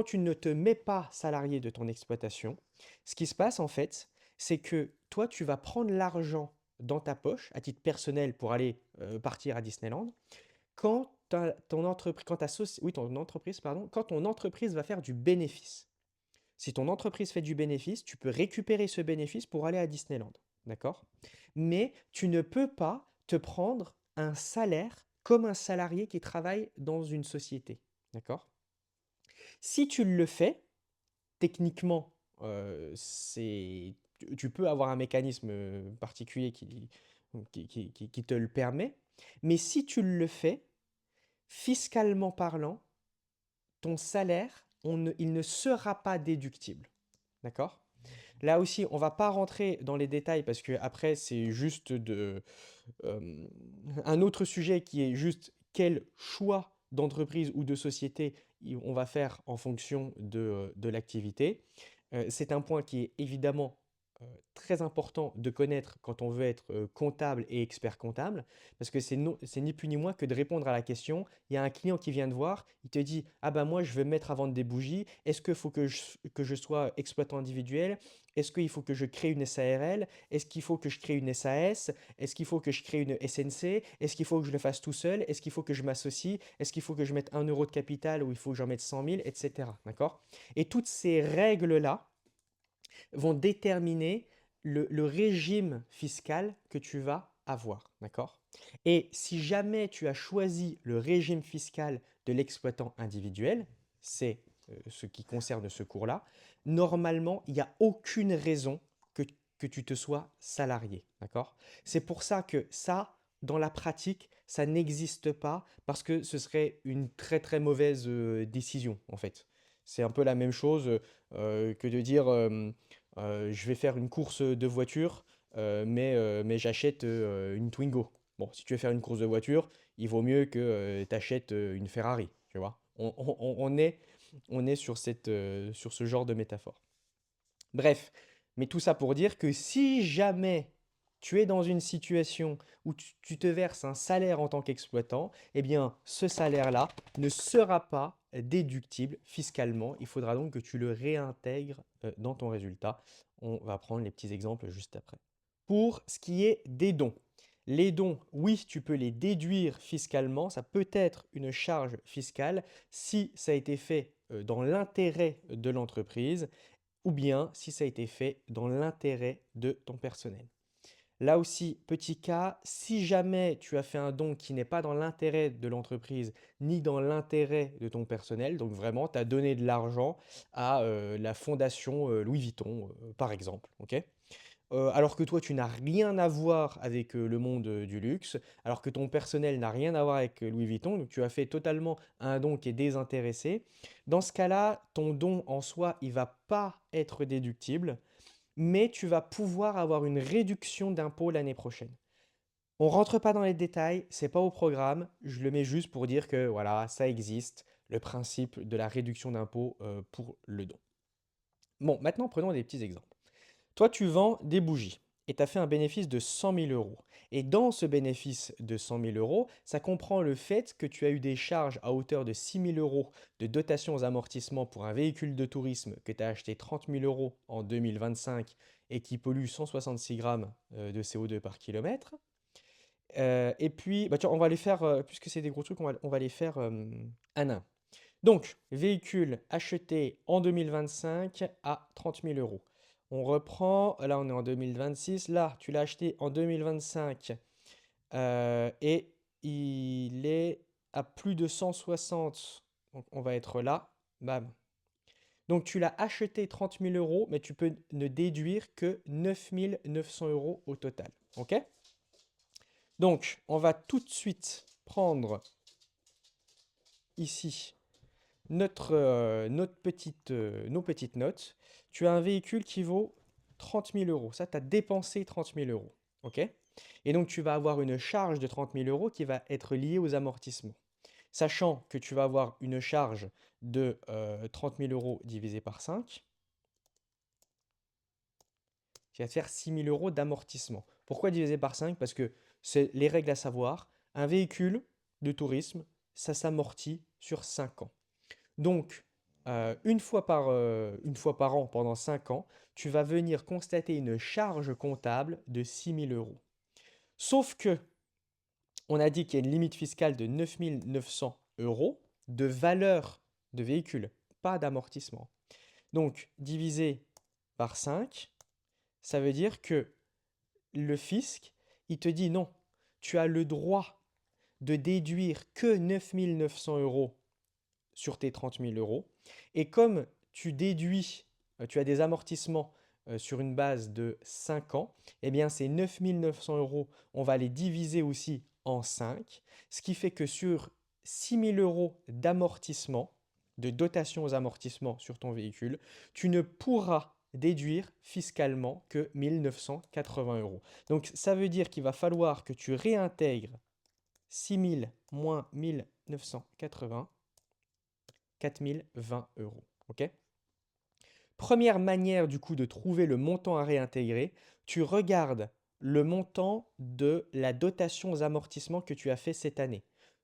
tu ne te mets pas salarié de ton exploitation, ce qui se passe en fait, c'est que toi, tu vas prendre l'argent dans ta poche, à titre personnel, pour aller partir à Disneyland, ton entreprise, oui, ton entreprise, pardon, quand ton entreprise va faire du bénéfice. Si ton entreprise fait du bénéfice, tu peux récupérer ce bénéfice pour aller à Disneyland. D'accord? Mais tu ne peux pas te prendre un salaire comme un salarié qui travaille dans une société. D'accord? Si tu le fais, techniquement, tu peux avoir un mécanisme particulier qui te le permet. Mais si tu le fais, fiscalement parlant, ton salaire, il ne sera pas déductible. D'accord? Là aussi, on va pas rentrer dans les détails parce que après, c'est juste un autre sujet qui est juste quel choix d'entreprise ou de société on va faire en fonction de l'activité. C'est un point qui est évidemment très important de connaître quand on veut être comptable et expert comptable, parce que c'est ni plus ni moins que de répondre à la question. Il y a un client qui vient te voir, il te dit, ah ben moi je veux me mettre à vendre des bougies, est-ce qu'il faut que je sois exploitant individuel? Est-ce qu'il faut que je crée une SARL? Est-ce qu'il faut que je crée une SAS? Est-ce qu'il faut que je crée une SNC? Est-ce qu'il faut que je le fasse tout seul? Est-ce qu'il faut que je m'associe? Est-ce qu'il faut que je mette 1 € de capital ou il faut que j'en mette 100 000, etc. D'accord? Et toutes ces règles-là vont déterminer le régime fiscal que tu vas avoir. D'accord? Et si jamais tu as choisi le régime fiscal de l'exploitant individuel, c'est ce qui concerne ce cours-là, normalement, il n'y a aucune raison que tu te sois salarié. D'accord? C'est pour ça que ça, dans la pratique, ça n'existe pas parce que ce serait une très très mauvaise décision en fait. C'est un peu la même chose que de dire je vais faire une course de voiture, mais j'achète une Twingo. Bon, si tu veux faire une course de voiture, il vaut mieux que tu achètes une Ferrari, tu vois. On est sur ce genre de métaphore. Bref, mais tout ça pour dire que si jamais tu es dans une situation où tu te verses un salaire en tant qu'exploitant, eh bien ce salaire-là ne sera pas déductible fiscalement. Il faudra donc que tu le réintègres dans ton résultat. On va prendre les petits exemples juste après. Pour ce qui est des dons. Les dons, oui, tu peux les déduire fiscalement. Ça peut être une charge fiscale si ça a été fait dans l'intérêt de l'entreprise ou bien si ça a été fait dans l'intérêt de ton personnel. Là aussi, petit cas, si jamais tu as fait un don qui n'est pas dans l'intérêt de l'entreprise ni dans l'intérêt de ton personnel, donc vraiment, tu as donné de l'argent à la fondation Louis Vuitton, par exemple, ok? Alors que toi, tu n'as rien à voir avec le monde du luxe, alors que ton personnel n'a rien à voir avec Louis Vuitton, donc tu as fait totalement un don qui est désintéressé. Dans ce cas-là, ton don en soi, il va pas être déductible, mais tu vas pouvoir avoir une réduction d'impôt l'année prochaine. On rentre pas dans les détails, c'est pas au programme, je le mets juste pour dire que voilà, ça existe, le principe de la réduction d'impôt pour le don. Bon, maintenant prenons des petits exemples. Toi, tu vends des bougies et tu as fait un bénéfice de 100 000 euros. Et dans ce bénéfice de 100 000 euros, ça comprend le fait que tu as eu des charges à hauteur de 6 000 euros de dotation aux amortissements pour un véhicule de tourisme que tu as acheté 30 000 euros en 2025 et qui pollue 166 grammes de CO2 par kilomètre. Et puis, bah, tiens, on va les faire, puisque c'est des gros trucs, on va les faire un à un. Donc, véhicule acheté en 2025 à 30 000 euros. On reprend, là on est en 2026, là tu l'as acheté en 2025 et il est à plus de 160, donc on va être là, bam. Donc tu l'as acheté 30 000 euros, mais tu peux ne déduire que 9 900 euros au total. Ok? Donc on va tout de suite prendre ici nos petites notes. Tu as un véhicule qui vaut 30 000 euros. Ça, tu as dépensé 30 000 euros. OK? Et donc, tu vas avoir une charge de 30 000 euros qui va être liée aux amortissements. Sachant que tu vas avoir une charge de 30 000 euros divisé par 5, qui va te faire 6 000 euros d'amortissement. Pourquoi divisé par 5? Parce que c'est les règles à savoir. Un véhicule de tourisme, ça s'amortit sur 5 ans. Donc, une fois par an, pendant 5 ans, tu vas venir constater une charge comptable de 6 000 euros. Sauf que, on a dit qu'il y a une limite fiscale de 9 900 euros de valeur de véhicule, pas d'amortissement. Donc, divisé par 5, ça veut dire que le fisc, il te dit non, tu as le droit de déduire que 9 900 euros sur tes 30 000 euros. Et comme tu as des amortissements sur une base de 5 ans, eh bien ces 9 900 euros, on va les diviser aussi en 5, ce qui fait que sur 6 000 euros d'amortissement, de dotation aux amortissements sur ton véhicule, tu ne pourras déduire fiscalement que 1 980 euros. Donc ça veut dire qu'il va falloir que tu réintègres 6 000 moins 1 980, 4 020 euros. Ok. Première manière du coup de trouver le montant à réintégrer, tu regardes le montant de la dotation aux amortissements que tu as fait cette année.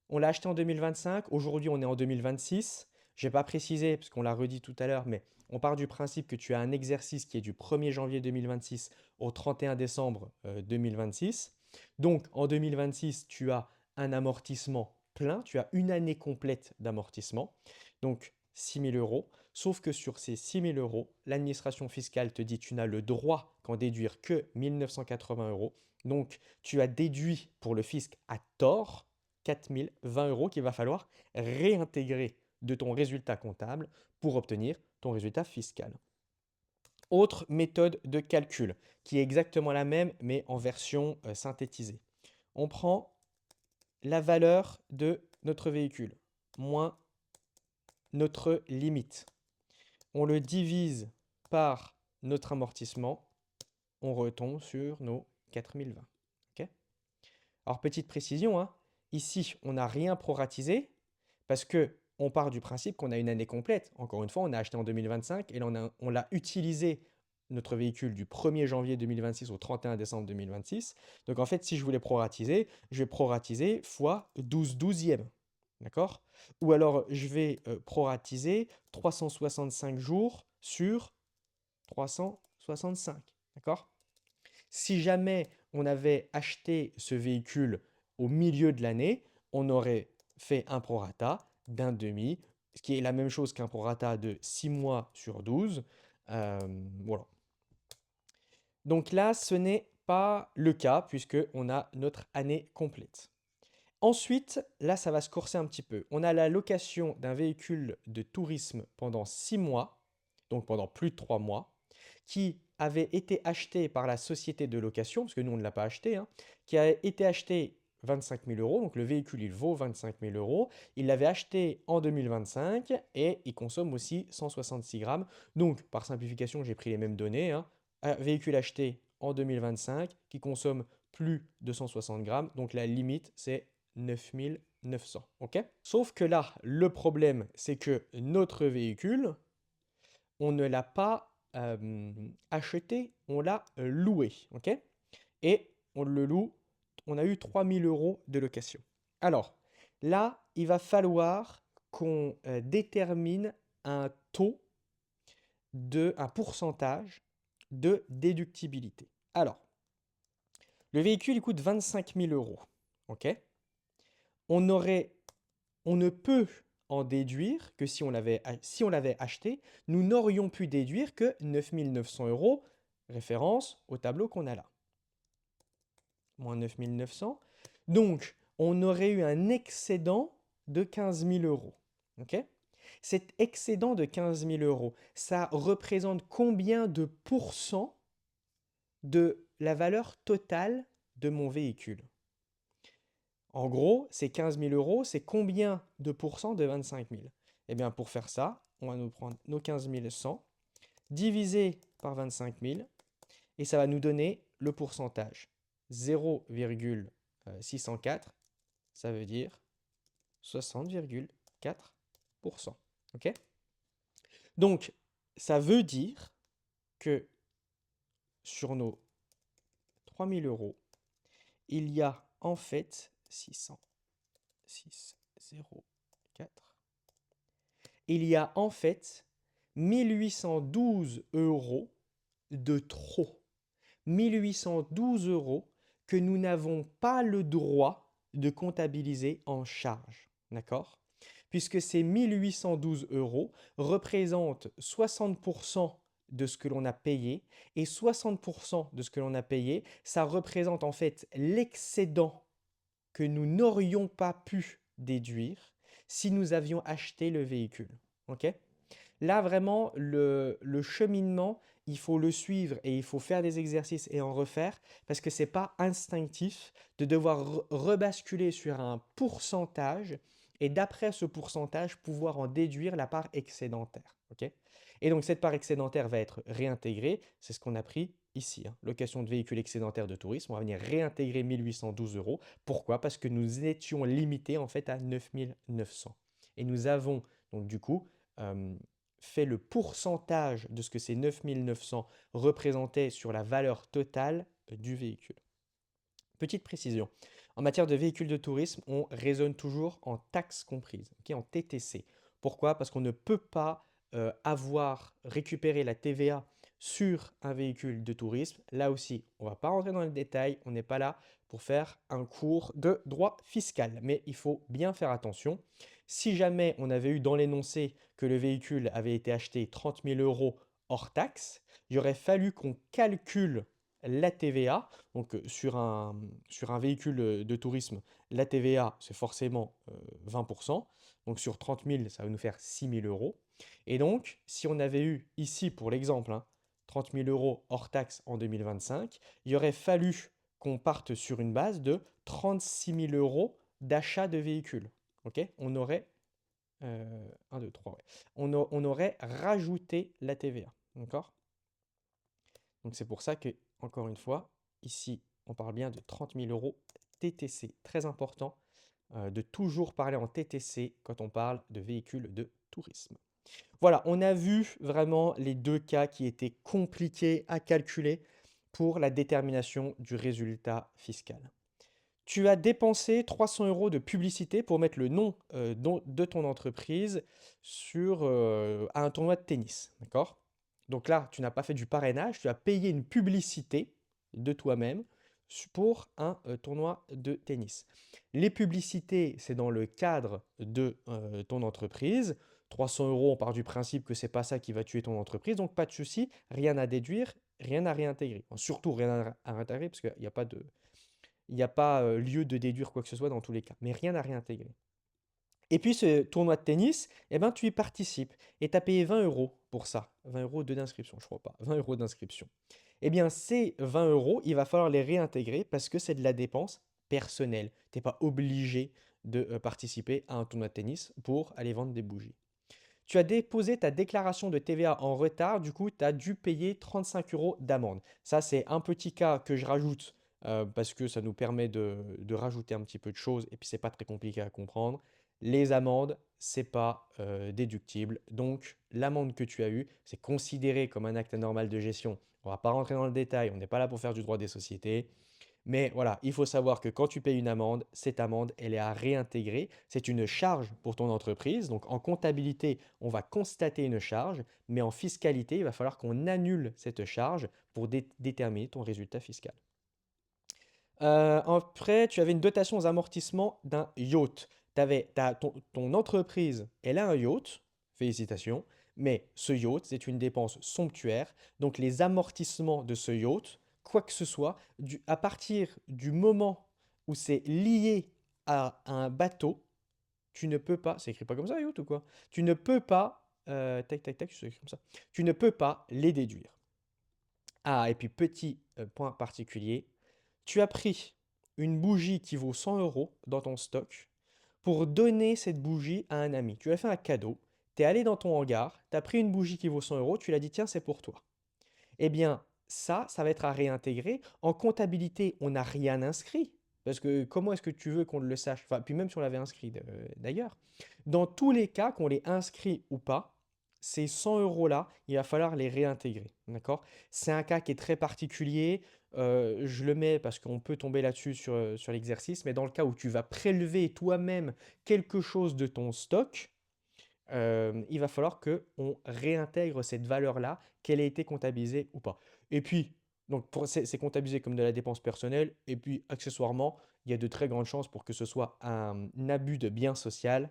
On l'a acheté en 2025, aujourd'hui on est en 2026. Je n'ai pas précisé parce qu'on l'a redit tout à l'heure, mais on part du principe que tu as un exercice qui est du 1er janvier 2026 au 31 décembre 2026. Donc en 2026, tu as un amortissement plein, tu as une année complète d'amortissement, donc 6 000 euros. Sauf que sur ces 6 000 euros, l'administration fiscale te dit que tu n'as le droit qu'en déduire que 1 980 euros. Donc, tu as déduit pour le fisc à tort 4 020 euros qu'il va falloir réintégrer de ton résultat comptable pour obtenir ton résultat fiscal. Autre méthode de calcul qui est exactement la même mais en version synthétisée. On prend la valeur de notre véhicule moins notre limite. On le divise par notre amortissement, on retombe sur nos 4020. Ok. Alors, petite précision, hein, ici, on n'a rien proratisé parce que on part du principe qu'on a une année complète. Encore une fois, on a acheté en 2025 et là, on l'a utilisé, notre véhicule, du 1er janvier 2026 au 31 décembre 2026. Donc, en fait, si je voulais proratiser, je vais proratiser fois 12 douzièmes. D'accord? Ou alors, je vais proratiser 365 jours sur 365. D'accord? Si jamais on avait acheté ce véhicule au milieu de l'année, on aurait fait un prorata d'un demi, ce qui est la même chose qu'un prorata de 6 mois sur 12. Voilà. Donc là, ce n'est pas le cas puisqu'on a notre année complète. Ensuite, là, ça va se corser un petit peu. On a la location d'un véhicule de tourisme pendant 6 mois, donc pendant plus de 3 mois, qui avait été acheté par la société de location, parce que nous, on ne l'a pas acheté, hein, qui a été acheté 25 000 euros. Donc le véhicule, il vaut 25 000 euros. Il l'avait acheté en 2025 et il consomme aussi 166 grammes. Donc, par simplification, j'ai pris les mêmes données, hein. Un véhicule acheté en 2025 qui consomme plus de 160 grammes. Donc la limite, c'est 9900. Ok. Sauf que là, le problème, c'est que notre véhicule, on ne l'a pas acheté, on l'a loué. Ok. Et on le loue, on a eu 3000 euros de location. Alors, là, il va falloir qu'on détermine un taux un pourcentage de déductibilité. Alors, le véhicule, il coûte 25 000 euros. Ok. On aurait, on ne peut en déduire que si on l'avait acheté, nous n'aurions pu déduire que 9 900 euros, référence au tableau qu'on a là. Moins 9 900. Donc, on aurait eu un excédent de 15 000 euros. Ok. Cet excédent de 15 000 euros, ça représente combien de pourcents de la valeur totale de mon véhicule? En gros, ces 15 000 euros, c'est combien de pourcents de 25 000? Eh bien, pour faire ça, on va nous prendre nos 15 100 divisé par 25 000 et ça va nous donner le pourcentage. 0,604, ça veut dire 60,4%. Ok. Donc, ça veut dire que sur nos 3 000 euros, il y a en fait 606,04. il y a en fait 1812 euros de trop. 1812 euros que nous n'avons pas le droit de comptabiliser en charge. D'accord? Puisque ces 1812 euros représentent 60% de ce que l'on a payé, et 60% de ce que l'on a payé, ça représente en fait l'excédent que nous n'aurions pas pu déduire si nous avions acheté le véhicule. Ok? Là, vraiment, le cheminement, il faut le suivre et il faut faire des exercices et en refaire parce que c'est pas instinctif de devoir rebasculer sur un pourcentage et d'après ce pourcentage, pouvoir en déduire la part excédentaire. Ok? Et donc, cette part excédentaire va être réintégrée. C'est ce qu'on a pris ici, hein. Location de véhicules excédentaires de tourisme. On va venir réintégrer 1812 euros. Pourquoi? Parce que nous étions limités en fait à 9900. Et nous avons donc du coup fait le pourcentage de ce que ces 9900 représentaient sur la valeur totale du véhicule. Petite précision, en matière de véhicules de tourisme, on raisonne toujours en taxes comprises, ok, en TTC. Pourquoi? Parce qu'on ne peut pas avoir récupéré la TVA sur un véhicule de tourisme. Là aussi, on ne va pas rentrer dans le détail, on n'est pas là pour faire un cours de droit fiscal, mais il faut bien faire attention. Si jamais on avait eu dans l'énoncé que le véhicule avait été acheté 30 000 euros hors taxe, il aurait fallu qu'on calcule la TVA. Donc sur un véhicule de tourisme, la TVA, c'est forcément 20%. Donc sur 30 000, ça va nous faire 6 000 euros. Et donc, si on avait eu ici, pour l'exemple, hein, 30 000 euros hors taxe en 2025, il aurait fallu qu'on parte sur une base de 36 000 euros d'achat de véhicules. Ok? On aurait 1, 2, 3, ouais. On aurait rajouté la TVA. D'accord? Donc c'est pour ça que, encore une fois, ici, on parle bien de 30 000 euros TTC. Très important de toujours parler en TTC quand on parle de véhicules de tourisme. Voilà, on a vu vraiment les deux cas qui étaient compliqués à calculer pour la détermination du résultat fiscal. Tu as dépensé 300 euros de publicité pour mettre le nom de ton entreprise sur à un tournoi de tennis. D'accord? Donc là, tu n'as pas fait du parrainage, tu as payé une publicité de toi-même pour un tournoi de tennis. Les publicités, c'est dans le cadre de ton entreprise. 300 euros, on part du principe que c'est pas ça qui va tuer ton entreprise, donc pas de souci, rien à déduire, rien à réintégrer. Enfin, surtout rien à réintégrer parce qu'il n'y a pas de, il n'y a pas lieu de déduire quoi que ce soit dans tous les cas, mais rien à réintégrer. Et puis ce tournoi de tennis, eh ben, tu y participes et tu as payé 20 euros pour ça. 20 euros d'inscription, je crois pas. 20 euros d'inscription. Eh bien, ces 20 euros, il va falloir les réintégrer parce que c'est de la dépense personnelle. Tu n'es pas obligé de participer à un tournoi de tennis pour aller vendre des bougies. Tu as déposé ta déclaration de TVA en retard, du coup, tu as dû payer 35 euros d'amende. Ça, c'est un petit cas que je rajoute parce que ça nous permet de rajouter un petit peu de choses et puis c'est pas très compliqué à comprendre. Les amendes, c'est pas déductible. Donc, l'amende que tu as eue, c'est considéré comme un acte anormal de gestion. On va pas rentrer dans le détail, on n'est pas là pour faire du droit des sociétés. Mais voilà, il faut savoir que quand tu payes une amende, cette amende, elle est à réintégrer. C'est une charge pour ton entreprise. Donc en comptabilité, on va constater une charge, mais en fiscalité, il va falloir qu'on annule cette charge pour déterminer ton résultat fiscal. Après, tu avais une dotation aux amortissements d'un yacht. Ton entreprise, elle a un yacht, félicitations, mais ce yacht, c'est une dépense somptuaire. Donc les amortissements de ce yacht, quoi que ce soit, à partir du moment où c'est lié à un bateau, tu ne peux pas, c'est écrit pas comme ça, yacht ou quoi? Tu ne peux pas, tac, tac, tac, c'est écrit comme ça. Tu ne peux pas les déduire. Ah, et puis petit point particulier, tu as pris une bougie qui vaut 100 euros dans ton stock pour donner cette bougie à un ami. Tu lui as fait un cadeau, tu es allé dans ton hangar, tu as pris une bougie qui vaut 100 euros, tu l'as dit tiens, c'est pour toi. Eh bien, ça va être à réintégrer. En comptabilité, on n'a rien inscrit. Parce que comment est-ce que tu veux qu'on le sache? Enfin, puis même si on l'avait inscrit d'ailleurs. Dans tous les cas, qu'on les inscrit ou pas, ces 100 euros-là, il va falloir les réintégrer. D'accord? C'est un cas qui est très particulier. Je le mets parce qu'on peut tomber là-dessus sur l'exercice. Mais dans le cas où tu vas prélever toi-même quelque chose de ton stock, il va falloir qu'on réintègre cette valeur-là, qu'elle ait été comptabilisée ou pas. Et puis, donc c'est comptabilisé comme de la dépense personnelle, et puis accessoirement, il y a de très grandes chances pour que ce soit un abus de bien social.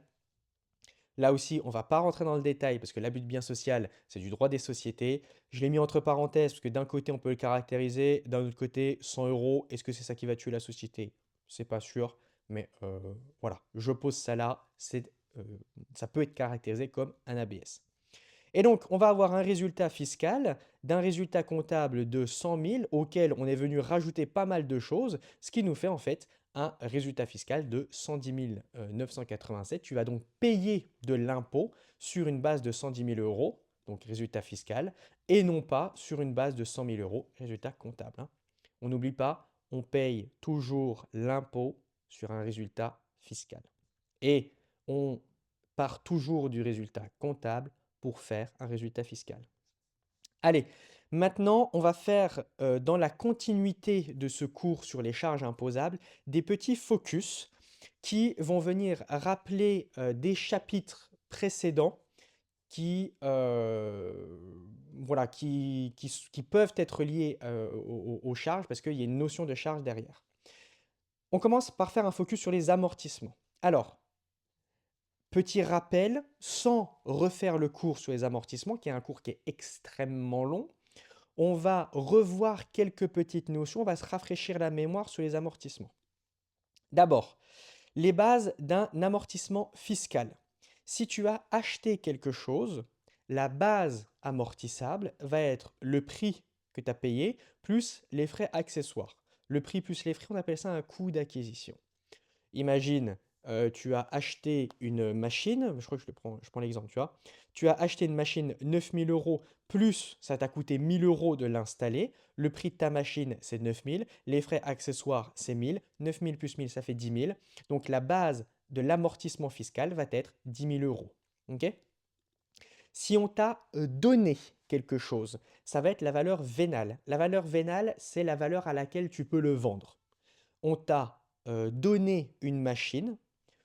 Là aussi, on ne va pas rentrer dans le détail parce que l'abus de bien social, c'est du droit des sociétés. Je l'ai mis entre parenthèses parce que d'un côté, on peut le caractériser, d'un autre côté, 100 euros, est-ce que c'est ça qui va tuer la société? C'est pas sûr, mais voilà, je pose ça là, euh, ça peut être caractérisé comme un ABS. Et donc, on va avoir un résultat fiscal d'un résultat comptable de 100 000 auquel on est venu rajouter pas mal de choses, ce qui nous fait en fait un résultat fiscal de 110 987. Tu vas donc payer de l'impôt sur une base de 110 000 euros, donc résultat fiscal, et non pas sur une base de 100 000 euros, résultat comptable, hein. On n'oublie pas, on paye toujours l'impôt sur un résultat fiscal. Et on part toujours du résultat comptable pour faire un résultat fiscal. Allez, maintenant, on va faire, dans la continuité de ce cours sur les charges imposables, des petits focus qui vont venir rappeler, des chapitres précédents qui, voilà, qui peuvent être liés, aux charges parce qu'il y a une notion de charge derrière. On commence par faire un focus sur les amortissements. Alors, petit rappel, sans refaire le cours sur les amortissements, qui est un cours qui est extrêmement long, on va revoir quelques petites notions, on va se rafraîchir la mémoire sur les amortissements. D'abord, les bases d'un amortissement fiscal. Si tu as acheté quelque chose, la base amortissable va être le prix que tu as payé plus les frais accessoires. Le prix plus les frais, on appelle ça un coût d'acquisition. Imagine, tu as acheté une machine, je crois que je prends l'exemple, tu vois. Tu as acheté une machine 9 000 euros, plus ça t'a coûté 1 000 euros de l'installer. Le prix de ta machine, c'est 9 000. Les frais accessoires, c'est 1 000. 9 000 plus 1 000, ça fait 10 000. Donc la base de l'amortissement fiscal va être 10 000 euros. Ok? Si on t'a donné quelque chose, ça va être la valeur vénale. La valeur vénale, c'est la valeur à laquelle tu peux le vendre. On t'a donné une machine,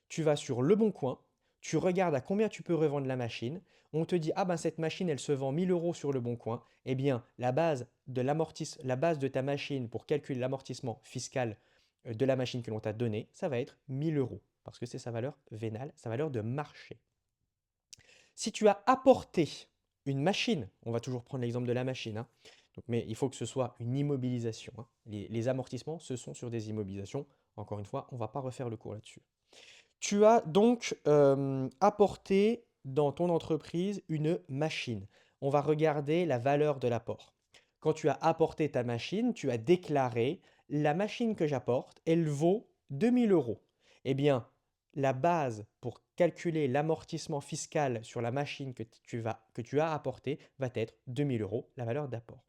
tu vas sur Le Bon Coin, tu regardes à combien tu peux revendre la machine, on te dit ah ben cette machine elle se vend 1000 euros sur Le Bon Coin, eh bien la base de ta machine pour calculer l'amortissement fiscal de la machine que l'on t'a donnée, ça va être 1000 euros parce que c'est sa valeur vénale, sa valeur de marché. Si tu as apporté une machine, on va toujours prendre l'exemple de la machine, hein, mais il faut que ce soit une immobilisation, hein. Les amortissements, ce sont sur des immobilisations. Encore une fois, on ne va pas refaire le cours là-dessus. Tu as donc apporté dans ton entreprise une machine. On va regarder la valeur de l'apport. Quand tu as apporté ta machine, tu as déclaré la machine que j'apporte, elle vaut 2000 euros. Eh bien, la base pour calculer l'amortissement fiscal sur la machine que tu as apportée va être 2000 euros, la valeur d'apport.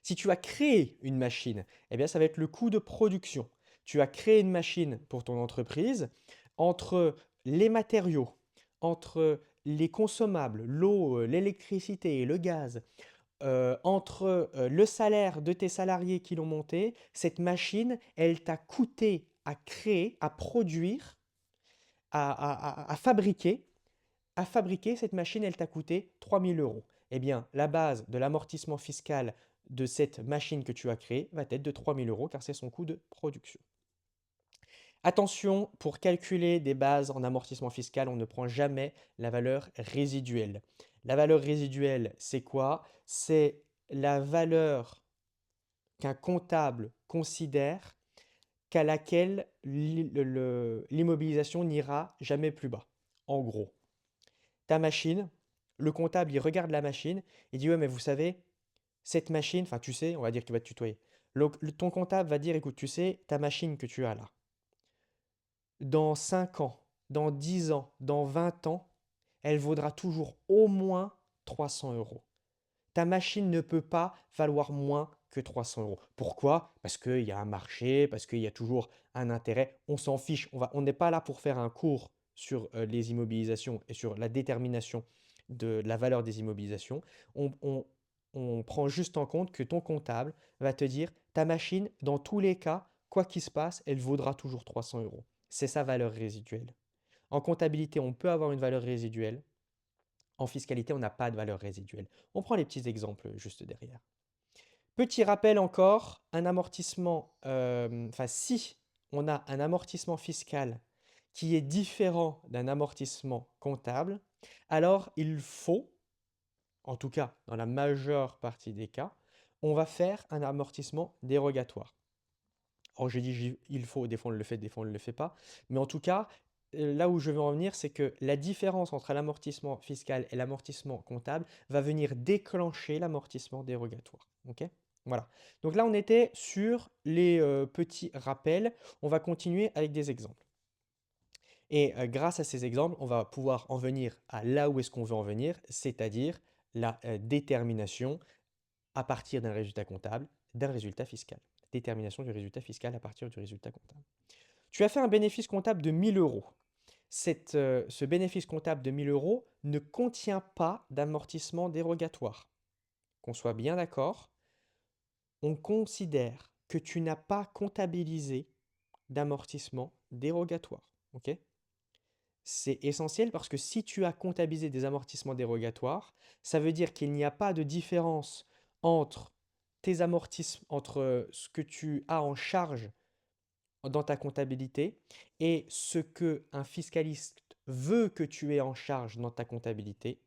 Si tu as créé une machine, eh bien, ça va être le coût de production. Tu as créé une machine pour ton entreprise, entre les matériaux, entre les consommables, l'eau, l'électricité et le gaz, entre le salaire de tes salariés qui l'ont monté, cette machine, elle t'a coûté à créer, à produire, à fabriquer. À fabriquer cette machine, elle t'a coûté 3000 euros. Eh bien, la base de l'amortissement fiscal de cette machine que tu as créée va être de 3000 euros car c'est son coût de production. Attention, pour calculer des bases en amortissement fiscal, on ne prend jamais la valeur résiduelle. La valeur résiduelle, c'est quoi? C'est la valeur qu'un comptable considère qu'à laquelle l'immobilisation n'ira jamais plus bas. En gros, ta machine, le comptable, il regarde la machine, il dit, ouais, mais vous savez, cette machine, enfin, tu sais, on va dire qu'il va te tutoyer. Ton comptable va dire, écoute, tu sais, ta machine que tu as là, dans 5 ans, dans 10 ans, dans 20 ans, elle vaudra toujours au moins 300 euros. Ta machine ne peut pas valoir moins que 300 euros. Pourquoi? Parce qu'il y a un marché, parce qu'il y a toujours un intérêt. On s'en fiche. On n'est pas là pour faire un cours sur les immobilisations et sur la détermination de la valeur des immobilisations. On prend juste en compte que ton comptable va te dire, ta machine, dans tous les cas, quoi qu'il se passe, elle vaudra toujours 300 euros. C'est sa valeur résiduelle. En comptabilité, on peut avoir une valeur résiduelle. En fiscalité, on n'a pas de valeur résiduelle. On prend les petits exemples juste derrière. Petit rappel encore, un amortissement, enfin si on a un amortissement fiscal qui est différent d'un amortissement comptable, alors il faut, en tout cas dans la majeure partie des cas, on va faire un amortissement dérogatoire. Alors j'ai dit il faut, des fois on le fait, des fois on ne le fait pas, mais en tout cas, là où je veux en venir, c'est que la différence entre l'amortissement fiscal et l'amortissement comptable va venir déclencher l'amortissement dérogatoire. Ok? Voilà. Donc là, on était sur les petits rappels. On va continuer avec des exemples. Et grâce à ces exemples, on va pouvoir en venir à là où est-ce qu'on veut en venir, c'est-à-dire la détermination à partir d'un résultat comptable, d'un résultat fiscal. Détermination du résultat fiscal à partir du résultat comptable. Tu as fait un bénéfice comptable de 1000 euros. Ce bénéfice comptable de 1000 euros ne contient pas d'amortissement dérogatoire. Qu'on soit bien d'accord, on considère que tu n'as pas comptabilisé d'amortissement dérogatoire. Ok? C'est essentiel parce que si tu as comptabilisé des amortissements dérogatoires, ça veut dire qu'il n'y a pas de différence entre tes amortissements, entre ce que tu as en charge dans ta comptabilité et ce que un fiscaliste veut que tu aies en charge dans ta comptabilité.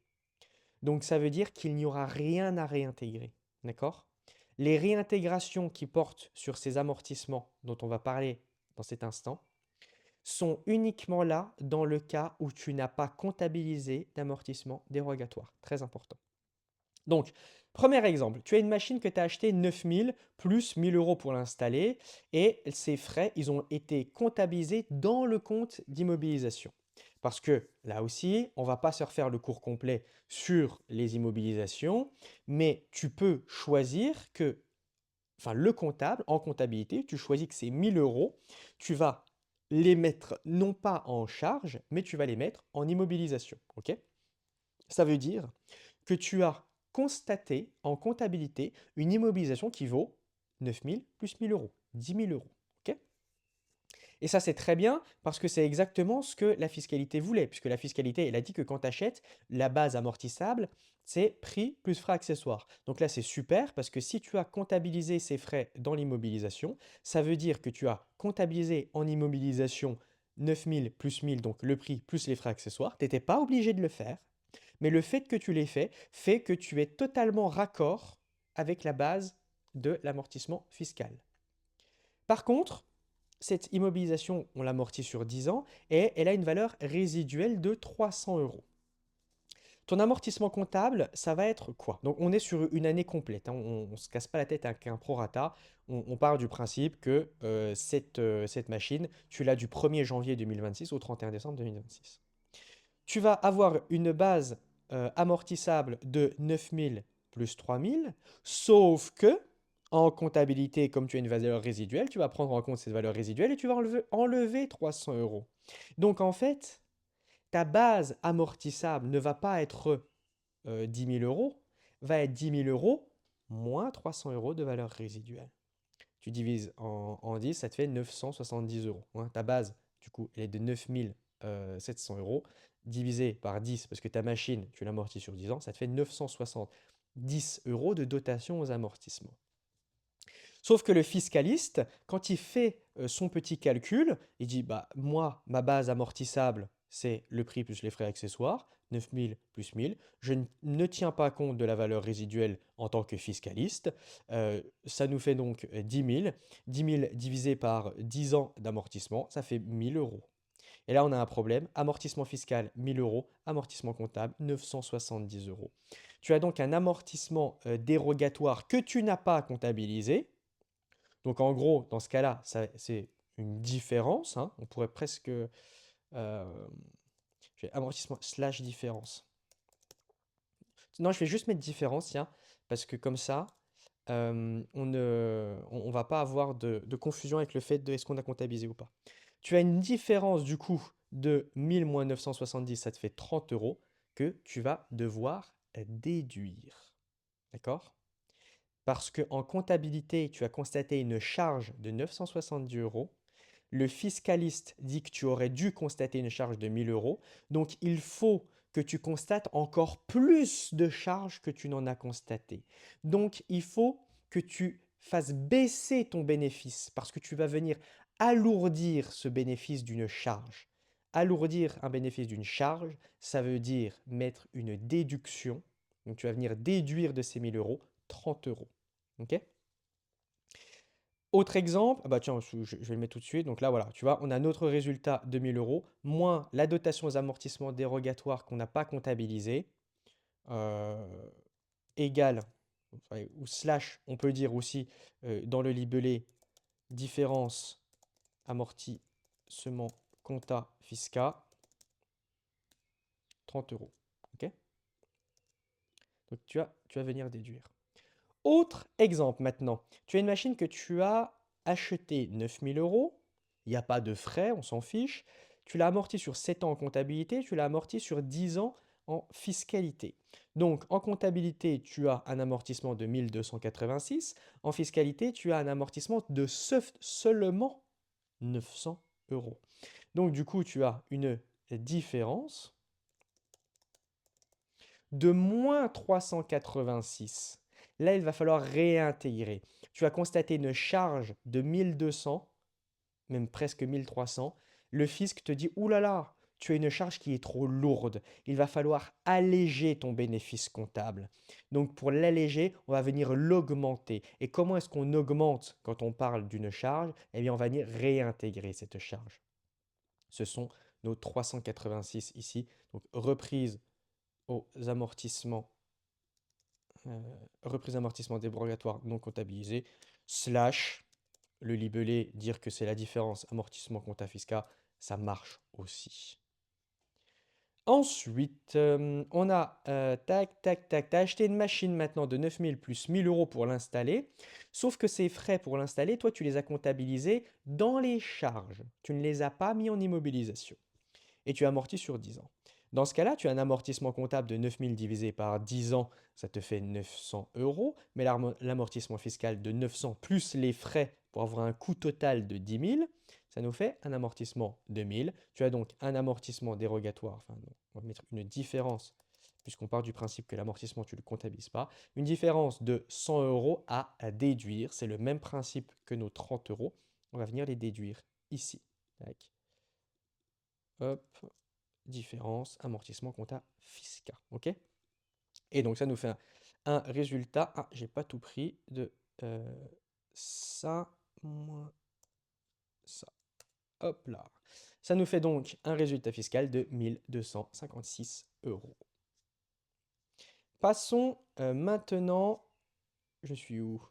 Donc ça veut dire qu'il n'y aura rien à réintégrer. D'accord? Les réintégrations qui portent sur ces amortissements dont on va parler dans cet instant sont uniquement là dans le cas où tu n'as pas comptabilisé d'amortissement dérogatoire. Très important. Donc, premier exemple, tu as une machine que tu as achetée 9000 plus 1000 euros pour l'installer et ces frais, ils ont été comptabilisés dans le compte d'immobilisation. Parce que là aussi, on ne va pas se refaire le cours complet sur les immobilisations, mais tu peux choisir que, enfin le comptable, en comptabilité, tu choisis que ces 1000 euros, tu vas les mettre non pas en charge, mais tu vas les mettre en immobilisation. Ok? Ça veut dire que tu as constaté en comptabilité une immobilisation qui vaut 9000 plus 1000 euros, 10 000 euros. Ok? Et ça, c'est très bien parce que c'est exactement ce que la fiscalité voulait, puisque la fiscalité, elle a dit que quand tu achètes, la base amortissable, c'est prix plus frais accessoires. Donc là, c'est super parce que si tu as comptabilisé ces frais dans l'immobilisation, ça veut dire que tu as comptabilisé en immobilisation 9000 plus 1000, donc le prix plus les frais accessoires. Tu n'étais pas obligé de le faire, mais le fait que tu l'aies fait que tu es totalement raccord avec la base de l'amortissement fiscal. Par contre, cette immobilisation, on l'amortit sur 10 ans et elle a une valeur résiduelle de 300 euros. Ton amortissement comptable, ça va être quoi? Donc on est sur une année complète, hein. On ne se casse pas la tête avec un prorata. On part du principe que cette machine, tu l'as du 1er janvier 2026 au 31 décembre 2026. Tu vas avoir une base amortissable de 9000 plus 3000, sauf que en comptabilité, comme tu as une valeur résiduelle, tu vas prendre en compte cette valeur résiduelle et tu vas enlever 300 euros. Donc en fait, ta base amortissable ne va pas être 10 000 euros, va être 10 000 euros moins 300 euros de valeur résiduelle. Tu divises en 10, ça te fait 970 euros. Hein. Ta base, du coup, elle est de 9 700 euros, divisé par 10, parce que ta machine, tu l'amortis sur 10 ans, ça te fait 970 euros de dotation aux amortissements. Sauf que le fiscaliste, quand il fait son petit calcul, il dit, bah, moi, ma base amortissable, c'est le prix plus les frais accessoires, 9000 plus 1000. Je ne tiens pas compte de la valeur résiduelle en tant que fiscaliste. Ça nous fait donc 10 000. 10 000 divisé par 10 ans d'amortissement, ça fait 1000 euros. Et là, on a un problème. Amortissement fiscal, 1000 euros. Amortissement comptable, 970 euros. Tu as donc un amortissement dérogatoire que tu n'as pas comptabilisé. Donc en gros, dans ce cas-là, c'est une différence. Hein. On pourrait presque... je vais amortissement slash différence. Non, je vais juste mettre différence, tiens, parce que comme ça, on va pas avoir de confusion avec le fait de est-ce qu'on a comptabilisé ou pas. Tu as une différence du coup de 1000 moins 970, ça te fait 30 euros que tu vas devoir déduire. D'accord? Parce qu'en comptabilité, tu as constaté une charge de 970 euros. le fiscaliste dit que tu aurais dû constater une charge de 1000 euros, donc il faut que tu constates encore plus de charges que tu n'en as constaté. Donc il faut que tu fasses baisser ton bénéfice parce que tu vas venir alourdir ce bénéfice d'une charge. Alourdir un bénéfice d'une charge, ça veut dire mettre une déduction. Donc tu vas venir déduire de ces 1000 euros 30 euros. Ok? Autre exemple, ah bah tiens, je vais le mettre tout de suite. Donc là, voilà, tu vois, on a notre résultat de 1000 euros, moins la dotation aux amortissements dérogatoires qu'on n'a pas comptabilisé, euh, égale, ou slash, on peut dire aussi dans le libellé, différence amortissement compta fisca, 30 euros. Ok? Donc tu vas venir déduire. Autre exemple maintenant. Tu as une machine que tu as achetée 9000 euros. Il n'y a pas de frais, on s'en fiche. Tu l'as amorti sur 7 ans en comptabilité, tu l'as amorti sur 10 ans en fiscalité. Donc en comptabilité, tu as un amortissement de 1286. En fiscalité, tu as un amortissement de seulement 900 euros. Donc du coup, tu as une différence de moins 386. Là, il va falloir réintégrer. Tu as constaté une charge de 1200, même presque 1300. Le fisc te dit, ouh là là, tu as une charge qui est trop lourde. Il va falloir alléger ton bénéfice comptable. Donc pour l'alléger, on va venir l'augmenter. Et comment est-ce qu'on augmente quand on parle d'une charge? Eh bien, on va venir réintégrer cette charge. Ce sont nos 386 ici. Donc reprise aux amortissements reprise d'amortissement dérogatoire non comptabilisé, slash, le libellé, dire que c'est la différence amortissement compta fiscal, ça marche aussi. Ensuite, on a, tac, tac, tac, tu as acheté une machine maintenant de 9000 plus 1000 euros pour l'installer, sauf que ces frais pour l'installer, toi, tu les as comptabilisés dans les charges. Tu ne les as pas mis en immobilisation et tu amortis sur 10 ans. Dans ce cas-là, tu as un amortissement comptable de 9000 divisé par 10 ans, ça te fait 900 euros, mais l'amortissement fiscal de 900 plus les frais pour avoir un coût total de 10 000, ça nous fait un amortissement de 1000. Tu as donc un amortissement dérogatoire, enfin non, on va mettre une différence, puisqu'on part du principe que l'amortissement, tu ne le comptabilises pas, une différence de 100 euros à déduire. C'est le même principe que nos 30 euros. On va venir les déduire ici. Tac. Hop, différence, amortissement compta fiscal. OK? Et donc ça nous fait un résultat, ah, j'ai pas tout pris, de ça moins ça. Hop là. Ça nous fait donc un résultat fiscal de 1256 euros. Passons maintenant, je suis où?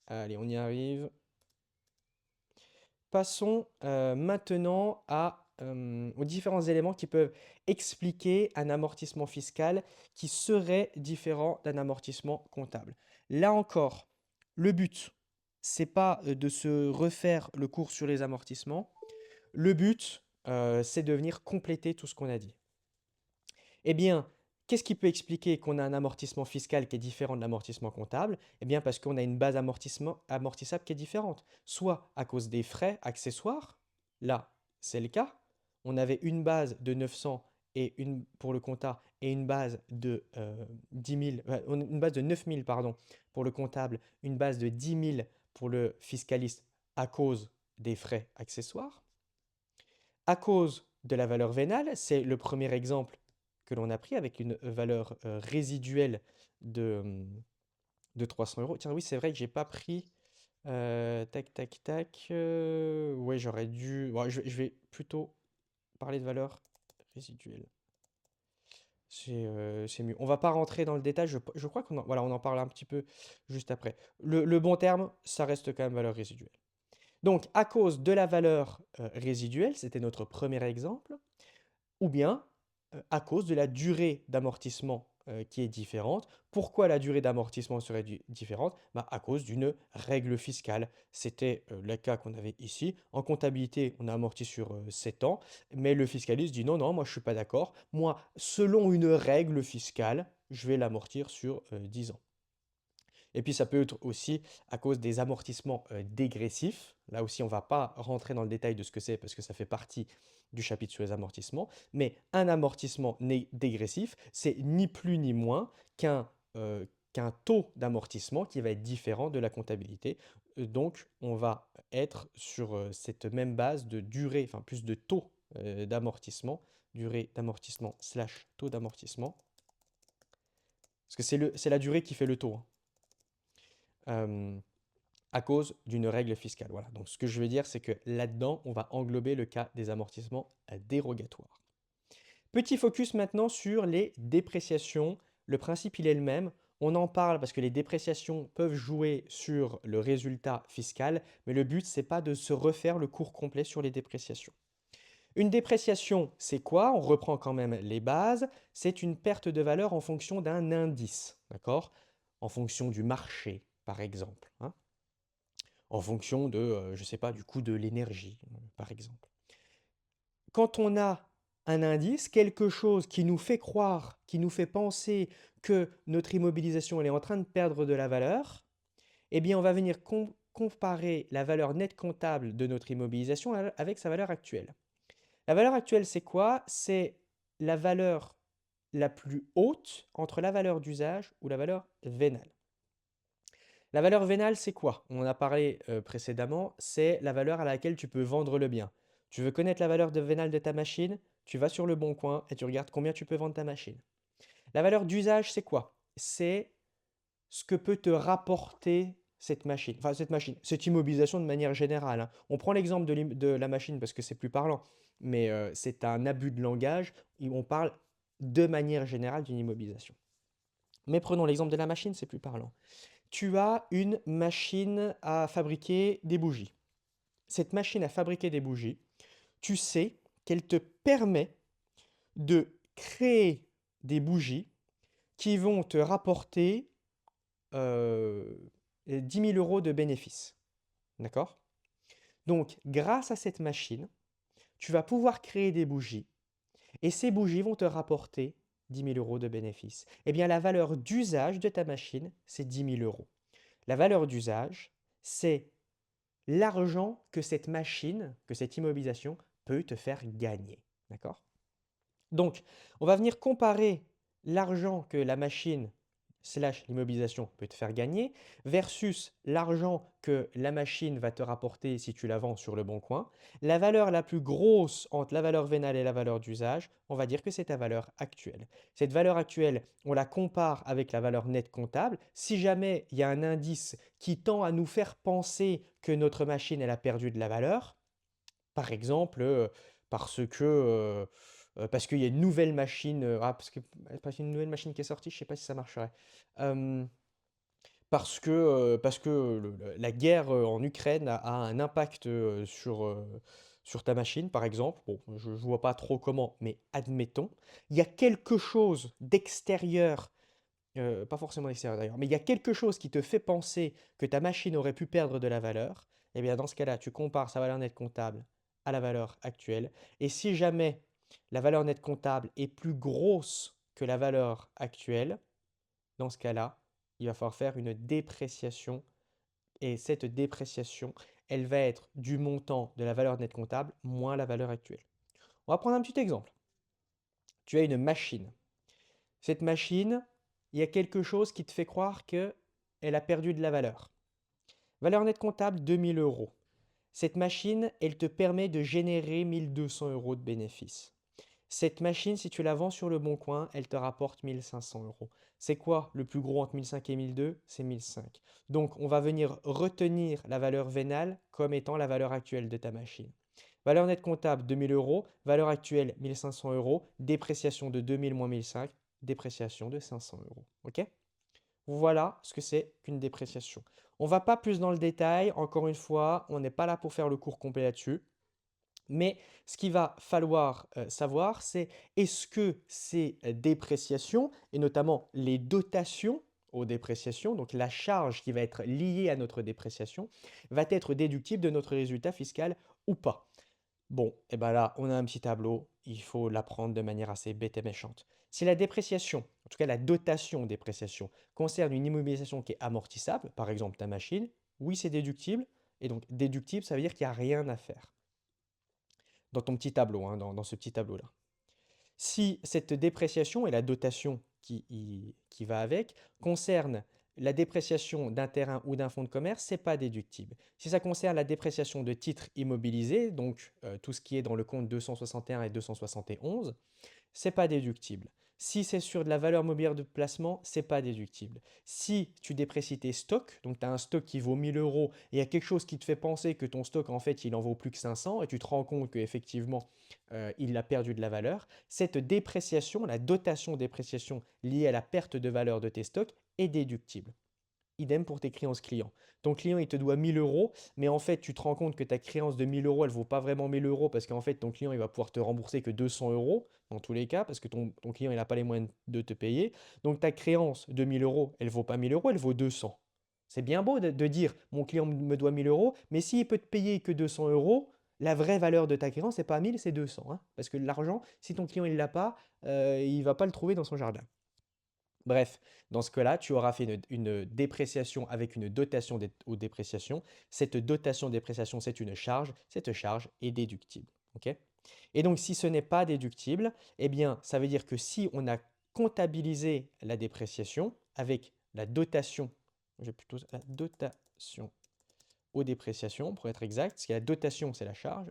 Allez, on y arrive. Passons maintenant aux différents éléments qui peuvent expliquer un amortissement fiscal qui serait différent d'un amortissement comptable. Là encore, le but, c'est pas de se refaire le cours sur les amortissements. Le but, c'est de venir compléter tout ce qu'on a dit. Eh bien, qu'est-ce qui peut expliquer qu'on a un amortissement fiscal qui est différent de l'amortissement comptable? Eh bien, parce qu'on a une base amortissable qui est différente. Soit à cause des frais accessoires, là, c'est le cas. On avait une base de 900 pour le compta et une base de 10 000, une base de 9 000 pardon, pour le comptable, une base de 10 000 pour le fiscaliste à cause des frais accessoires. À cause de la valeur vénale, c'est le premier exemple que l'on a pris avec une valeur résiduelle de 300 euros. Tiens, oui, c'est vrai que j'ai pas pris. Tac, tac, tac. Ouais, j'aurais dû. Ouais, je vais plutôt parler de valeur résiduelle. C'est mieux. On va pas rentrer dans le détail. Je crois voilà, on en parle un petit peu juste après. Le bon terme, ça reste quand même valeur résiduelle. Donc, à cause de la valeur résiduelle, c'était notre premier exemple, ou bien à cause de la durée d'amortissement qui est différente. Pourquoi la durée d'amortissement serait différente? Bah, à cause d'une règle fiscale. C'était le cas qu'on avait ici. En comptabilité, on a amorti sur 7 ans, mais le fiscaliste dit non, non, moi je ne suis pas d'accord. Moi, selon une règle fiscale, je vais l'amortir sur 10 ans. Et puis ça peut être aussi à cause des amortissements dégressifs. Là aussi, on ne va pas rentrer dans le détail de ce que c'est parce que ça fait partie du chapitre sur les amortissements. Mais un amortissement dégressif, c'est ni plus ni moins qu'un taux d'amortissement qui va être différent de la comptabilité. Donc, on va être sur cette même base de durée, enfin plus de taux d'amortissement, durée d'amortissement slash taux d'amortissement. Parce que c'est la durée qui fait le taux, hein. À cause d'une règle fiscale. Voilà. Donc ce que je veux dire, c'est que là-dedans, on va englober le cas des amortissements dérogatoires. Petit focus maintenant sur les dépréciations. Le principe, il est le même. On en parle parce que les dépréciations peuvent jouer sur le résultat fiscal, mais le but, c'est pas de se refaire le cours complet sur les dépréciations. Une dépréciation, c'est quoi? On reprend quand même les bases. C'est une perte de valeur en fonction d'un indice, d'accord? En fonction du marché, par exemple, hein, en fonction de, je ne sais pas, du coût de l'énergie, par exemple. Quand on a un indice, quelque chose qui nous fait croire, qui nous fait penser que notre immobilisation elle est en train de perdre de la valeur, eh bien on va venir comparer la valeur nette comptable de notre immobilisation avec sa valeur actuelle. La valeur actuelle, c'est quoi? C'est la valeur la plus haute entre la valeur d'usage ou la valeur vénale. La valeur vénale, c'est quoi? On en a parlé précédemment, c'est la valeur à laquelle tu peux vendre le bien. Tu veux connaître la valeur vénale de ta machine? Tu vas sur le bon coin et tu regardes combien tu peux vendre ta machine. La valeur d'usage, c'est quoi? C'est ce que peut te rapporter cette machine, cette immobilisation de manière générale, hein. On prend l'exemple de la machine parce que c'est plus parlant, mais c'est un abus de langage. On parle de manière générale d'une immobilisation. Mais prenons l'exemple de la machine, c'est plus parlant. Tu as une machine à fabriquer des bougies. Cette machine à fabriquer des bougies, tu sais qu'elle te permet de créer des bougies qui vont te rapporter 10 000 euros de bénéfices. D'accord? Donc, grâce à cette machine, tu vas pouvoir créer des bougies et ces bougies vont te rapporter 10 000 euros de bénéfices. Eh bien, la valeur d'usage de ta machine, c'est 10 000 euros. La valeur d'usage, c'est l'argent que cette machine, que cette immobilisation peut te faire gagner. D'accord? Donc, on va venir comparer l'argent que la machine slash l'immobilisation peut te faire gagner versus l'argent que la machine va te rapporter si tu la vends sur le bon coin. La valeur la plus grosse entre la valeur vénale et la valeur d'usage, on va dire que c'est ta valeur actuelle. Cette valeur actuelle, on la compare avec la valeur nette comptable. Si jamais il y a un indice qui tend à nous faire penser que notre machine elle a perdu de la valeur, par exemple, parce qu'il y a une nouvelle machine, parce qu'il y a une nouvelle machine qui est sortie, je ne sais pas si ça marcherait. Hem, parce que la guerre en Ukraine a un impact sur ta machine, par exemple. Bon, je ne vois pas trop comment, mais admettons. Il y a quelque chose d'extérieur, pas forcément extérieur d'ailleurs, mais il y a quelque chose qui te fait penser que ta machine aurait pu perdre de la valeur. Eh bien, dans ce cas-là, tu compares sa valeur nette comptable à la valeur actuelle. Et si jamais la valeur nette comptable est plus grosse que la valeur actuelle, dans ce cas-là, il va falloir faire une dépréciation. Et cette dépréciation, elle va être du montant de la valeur nette comptable moins la valeur actuelle. On va prendre un petit exemple. Tu as une machine. Cette machine, il y a quelque chose qui te fait croire qu'elle a perdu de la valeur. Valeur nette comptable, 2000 euros. Cette machine, elle te permet de générer 1200 euros de bénéfices. Cette machine, si tu la vends sur le bon coin, elle te rapporte 1500 euros. C'est quoi le plus gros entre 1005 et 1002? C'est 1005. Donc, on va venir retenir la valeur vénale comme étant la valeur actuelle de ta machine. Valeur nette comptable, 2000 euros. Valeur actuelle, 1500 euros. Dépréciation de 2000 moins 1005. Dépréciation de 500 euros. OK? Voilà ce que c'est qu'une dépréciation. On ne va pas plus dans le détail. Encore une fois, on n'est pas là pour faire le cours complet là-dessus. Mais ce qu'il va falloir savoir, c'est est-ce que ces dépréciations, et notamment les dotations aux dépréciations, donc la charge qui va être liée à notre dépréciation, va être déductible de notre résultat fiscal ou pas. Bon, et bien là, on a un petit tableau, il faut l'apprendre de manière assez bête et méchante. Si la dépréciation, en tout cas la dotation dépréciation, concerne une immobilisation qui est amortissable, par exemple ta machine, oui, c'est déductible. Et donc, déductible, ça veut dire qu'il n'y a rien à faire dans ton petit tableau, hein, dans ce petit tableau-là. Si cette dépréciation et la dotation qui va avec concerne la dépréciation d'un terrain ou d'un fonds de commerce, c'est pas déductible. Si ça concerne la dépréciation de titres immobilisés, donc tout ce qui est dans le compte 261 et 271, c'est pas déductible. Si c'est sur de la valeur mobilière de placement, c'est pas déductible. Si tu déprécies tes stocks, donc tu as un stock qui vaut 1000 euros et il y a quelque chose qui te fait penser que ton stock en fait il en vaut plus que 500 et tu te rends compte qu'effectivement il a perdu de la valeur, cette dépréciation, la dotation dépréciation liée à la perte de valeur de tes stocks est déductible. Idem pour tes créances clients. Ton client, il te doit 1000 euros, mais en fait, tu te rends compte que ta créance de 1000 euros, elle ne vaut pas vraiment 1000 euros parce qu'en fait, ton client, il va pouvoir te rembourser que 200 euros dans tous les cas parce que ton client, il n'a pas les moyens de te payer. Donc, ta créance de 1000 euros, elle ne vaut pas 1000 euros, elle vaut 200. C'est bien beau de dire, mon client me doit 1000 euros, mais s'il peut te payer que 200 euros, la vraie valeur de ta créance, c'est pas 1000, c'est 200, hein. Parce que l'argent, si ton client, il l'a pas, il ne va pas le trouver dans son jardin. Bref, dans ce cas-là, tu auras fait une dépréciation avec une dotation aux dépréciations. Cette dotation dépréciation, c'est une charge. Cette charge est déductible. Ok. Et donc, si ce n'est pas déductible, eh bien, ça veut dire que si on a comptabilisé la dépréciation avec la dotation, j'ai plutôt la dotation aux dépréciations, pour être exact, parce que la dotation, c'est la charge.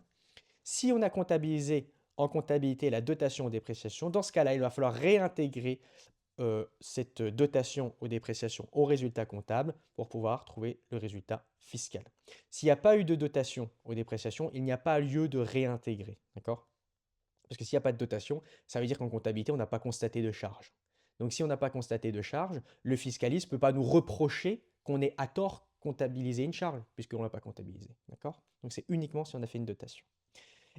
Si on a comptabilisé en comptabilité la dotation aux dépréciations, dans ce cas-là, il va falloir réintégrer cette dotation aux dépréciations au résultat comptable pour pouvoir trouver le résultat fiscal. S'il n'y a pas eu de dotation aux dépréciations, il n'y a pas lieu de réintégrer. D'accord? Parce que s'il n'y a pas de dotation, ça veut dire qu'en comptabilité, on n'a pas constaté de charge. Donc si on n'a pas constaté de charge, le fiscaliste ne peut pas nous reprocher qu'on ait à tort comptabilisé une charge, puisqu'on ne l'a pas comptabilisé. D'accord? Donc c'est uniquement si on a fait une dotation.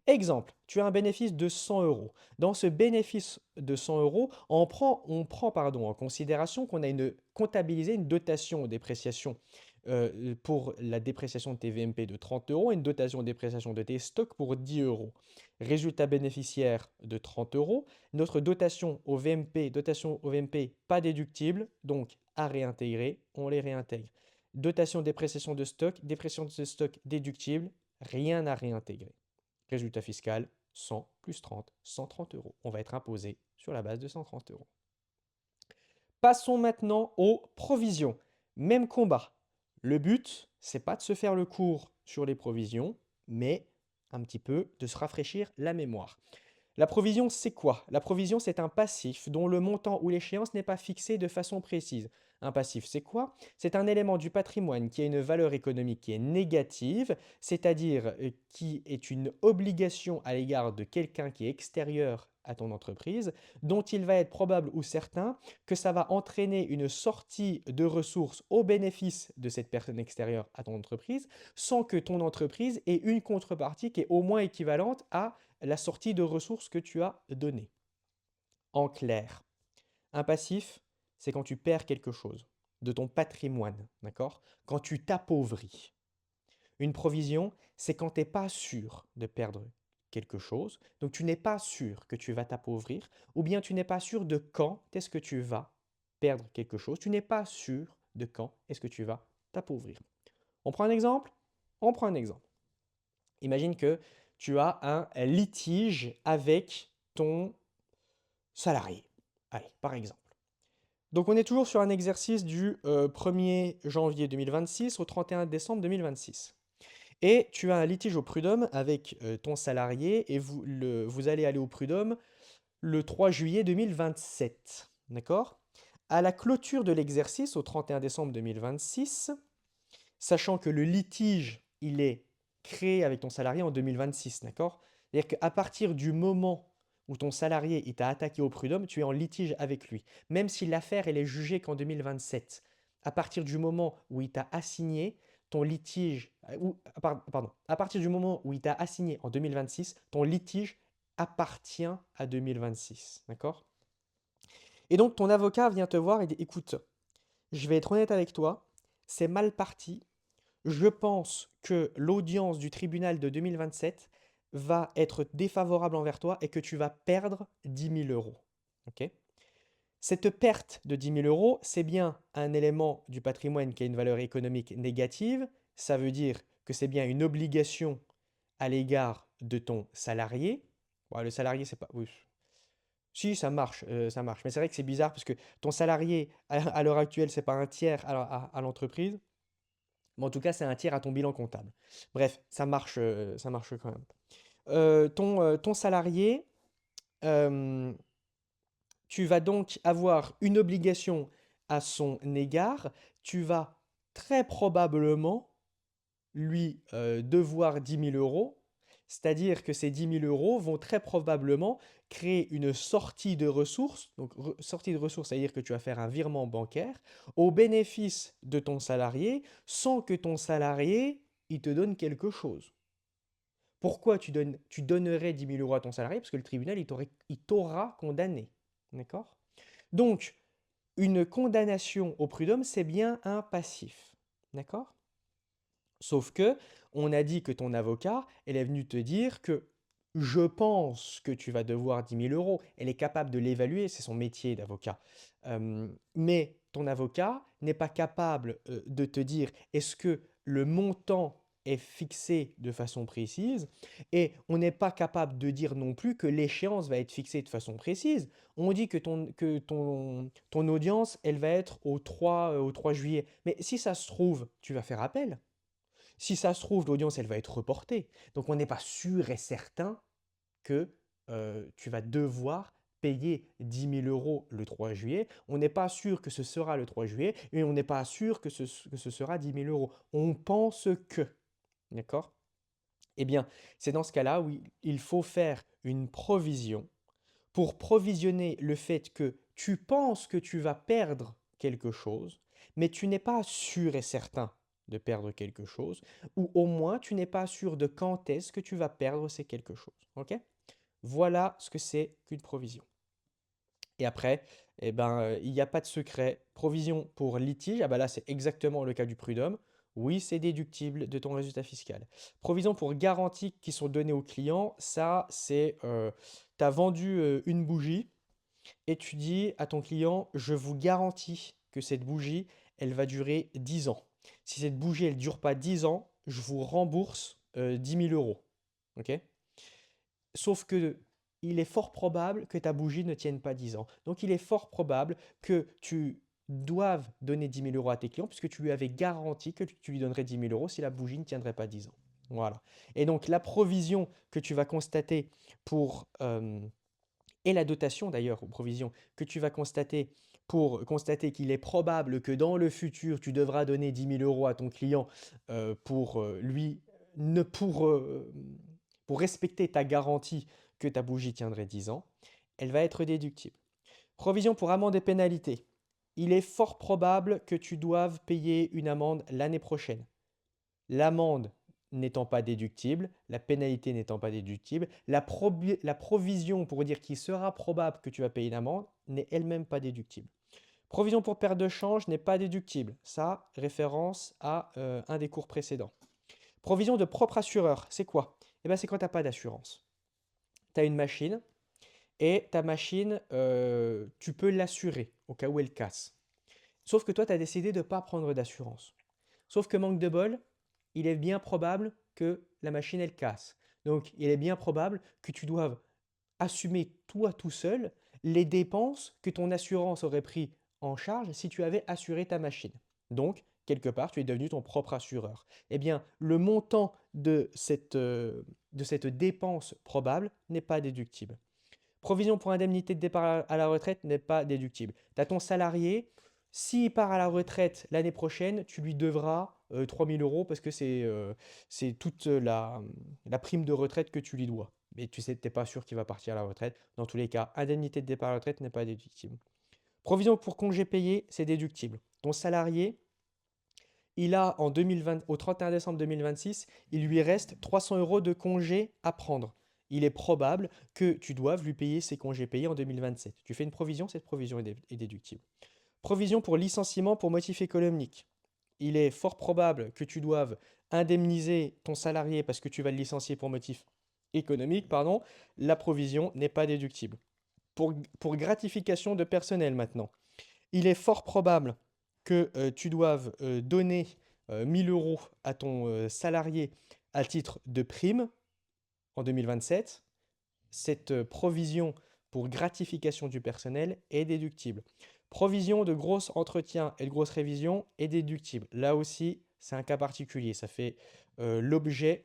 Exemple, tu as un bénéfice de 100 euros. Dans ce bénéfice de 100 euros, on prend en considération qu'on a comptabilisé une dotation aux dépréciations pour la dépréciation de tes VMP de 30 euros et une dotation de dépréciation de tes stocks pour 10 euros. Résultat bénéficiaire de 30 euros. Notre dotation au VMP pas déductible, donc à réintégrer, on les réintègre. Dotation de dépréciation de stock, dépréciation de stock déductible, rien à réintégrer. Résultat fiscal, 100 plus 30, 130 euros. On va être imposé sur la base de 130 euros. Passons maintenant aux provisions. Même combat. Le but, c'est pas de se faire le cours sur les provisions, mais un petit peu de se rafraîchir la mémoire. La provision, c'est quoi? La provision, c'est un passif dont le montant ou l'échéance n'est pas fixé de façon précise. Un passif, c'est quoi? C'est un élément du patrimoine qui a une valeur économique qui est négative, c'est-à-dire qui est une obligation à l'égard de quelqu'un qui est extérieur à ton entreprise, dont il va être probable ou certain que ça va entraîner une sortie de ressources au bénéfice de cette personne extérieure à ton entreprise, sans que ton entreprise ait une contrepartie qui est au moins équivalente à la sortie de ressources que tu as donnée. En clair, un passif, c'est quand tu perds quelque chose de ton patrimoine, d'accord? Quand tu t'appauvris. Une provision, c'est quand tu n'es pas sûr de perdre quelque chose, donc tu n'es pas sûr que tu vas t'appauvrir, ou bien tu n'es pas sûr de quand est-ce que tu vas perdre quelque chose, tu n'es pas sûr de quand est-ce que tu vas t'appauvrir. On prend un exemple? On prend un exemple. Imagine que tu as un litige avec ton salarié. Allez, par exemple. Donc on est toujours sur un exercice du 1er janvier 2026 au 31 décembre 2026. Et tu as un litige au prud'homme avec ton salarié et vous allez aller au prud'homme le 3 juillet 2027. D'accord? À la clôture de l'exercice au 31 décembre 2026, sachant que le litige, il est créé avec ton salarié en 2026, d'accord? C'est-à-dire qu'à partir du moment où ton salarié il t'a attaqué au prud'homme, tu es en litige avec lui. Même si l'affaire elle est jugée qu'en 2027, à partir du moment où il t'a assigné ton litige, pardon, à partir du moment où il t'a assigné en 2026, ton litige appartient à 2026, d'accord? Et donc ton avocat vient te voir et dit, écoute, je vais être honnête avec toi, c'est mal parti, je pense que l'audience du tribunal de 2027 va être défavorable envers toi et que tu vas perdre 10 000 euros. Ok. Cette perte de 10 000 euros, c'est bien un élément du patrimoine qui a une valeur économique négative. Ça veut dire que c'est bien une obligation à l'égard de ton salarié. Bon, le salarié, c'est pas... Oui. Si, ça marche. Mais c'est vrai que c'est bizarre parce que ton salarié, à l'heure actuelle, c'est pas un tiers à l'entreprise. Mais en tout cas, c'est un tiers à ton bilan comptable. Bref, ça marche quand même. Ton salarié, euh, tu vas donc avoir une obligation à son égard. Tu vas très probablement lui devoir 10 000 euros. C'est-à-dire que ces 10 000 euros vont très probablement créer une sortie de ressources. Donc, sortie de ressources, c'est-à-dire que tu vas faire un virement bancaire au bénéfice de ton salarié sans que ton salarié, il te donne quelque chose. Pourquoi tu donnerais 10 000 euros à ton salarié? Parce que le tribunal, il t'aura condamné. D'accord? Donc, une condamnation au prud'homme, c'est bien un passif. D'accord? Sauf que, on a dit que ton avocat, elle est venue te dire que je pense que tu vas devoir 10 000 euros. Elle est capable de l'évaluer, c'est son métier d'avocat. Mais ton avocat n'est pas capable de te dire est-ce que le montant est fixé de façon précise et on n'est pas capable de dire non plus que l'échéance va être fixée de façon précise. On dit que ton audience, elle va être au 3 juillet. Mais si ça se trouve, tu vas faire appel. Si ça se trouve, l'audience, elle va être reportée. Donc, on n'est pas sûr et certain que tu vas devoir payer 10 000 euros le 3 juillet. On n'est pas sûr que ce sera le 3 juillet et on n'est pas sûr que ce sera 10 000 euros. On pense que. D'accord? Eh bien, c'est dans ce cas-là où il faut faire une provision pour provisionner le fait que tu penses que tu vas perdre quelque chose, mais tu n'es pas sûr et certain de perdre quelque chose, ou au moins tu n'es pas sûr de quand est-ce que tu vas perdre ces quelque chose. Ok? Voilà ce que c'est qu'une provision. Et après, eh ben, il n'y a pas de secret. Provision pour litige, ah bah là c'est exactement le cas du prud'homme. Oui, c'est déductible de ton résultat fiscal. Provision pour garanties qui sont données au client, ça c'est, tu as vendu une bougie et tu dis à ton client, je vous garantis que cette bougie, elle va durer 10 ans. Si cette bougie, elle ne dure pas 10 ans, je vous rembourse 10 000 euros. Ok? Sauf que il est fort probable que ta bougie ne tienne pas 10 ans. Donc il est fort probable que tu doives donner 10 000 euros à tes clients puisque tu lui avais garanti que tu lui donnerais 10 000 euros si la bougie ne tiendrait pas 10 ans. Voilà. Et donc la provision que tu vas constater pour et la dotation d'ailleurs, aux provisions, que tu vas constater pour constater qu'il est probable que dans le futur, tu devras donner 10 000 euros à ton client pour lui, ne pour respecter ta garantie que ta bougie tiendrait 10 ans, elle va être déductible. Provision pour amende et pénalité. Il est fort probable que tu doives payer une amende l'année prochaine. L'amende n'étant pas déductible, la pénalité n'étant pas déductible, la provision pour dire qu'il sera probable que tu vas payer une amende n'est elle-même pas déductible. Provision pour perte de change n'est pas déductible. Ça, référence à un des cours précédents. Provision de propre assureur, c'est quoi? Eh bien, c'est quand tu n'as pas d'assurance. Tu as une machine et ta machine, tu peux l'assurer au cas où elle casse. Sauf que toi, tu as décidé de ne pas prendre d'assurance. Sauf que manque de bol, il est bien probable que la machine, elle casse. Donc, il est bien probable que tu doives assumer toi tout seul les dépenses que ton assurance aurait pris en charge si tu avais assuré ta machine. Donc, quelque part, tu es devenu ton propre assureur. Eh bien, le montant de cette dépense probable n'est pas déductible. Provision pour indemnité de départ à la retraite n'est pas déductible. Tu as ton salarié, s'il part à la retraite l'année prochaine, tu lui devras 3 000 euros parce que c'est toute la prime de retraite que tu lui dois. Mais tu sais, tu n'es pas sûr qu'il va partir à la retraite. Dans tous les cas, indemnité de départ à la retraite n'est pas déductible. Provision pour congé payé, c'est déductible. Ton salarié, il a en 2020, au 31 décembre 2026, il lui reste 300 euros de congé à prendre. Il est probable que tu doives lui payer ses congés payés en 2027. Tu fais une provision, cette provision est déductible. Provision pour licenciement pour motif économique. Il est fort probable que tu doives indemniser ton salarié parce que tu vas le licencier pour motif économique, pardon. La provision n'est pas déductible. pour gratification de personnel maintenant. Il est fort probable que tu doives donner 1000 euros à ton salarié à titre de prime en 2027. Cette provision pour gratification du personnel est déductible. Provision de gros entretien et de grosses révisions est déductible. Là aussi, c'est un cas particulier. Ça fait l'objet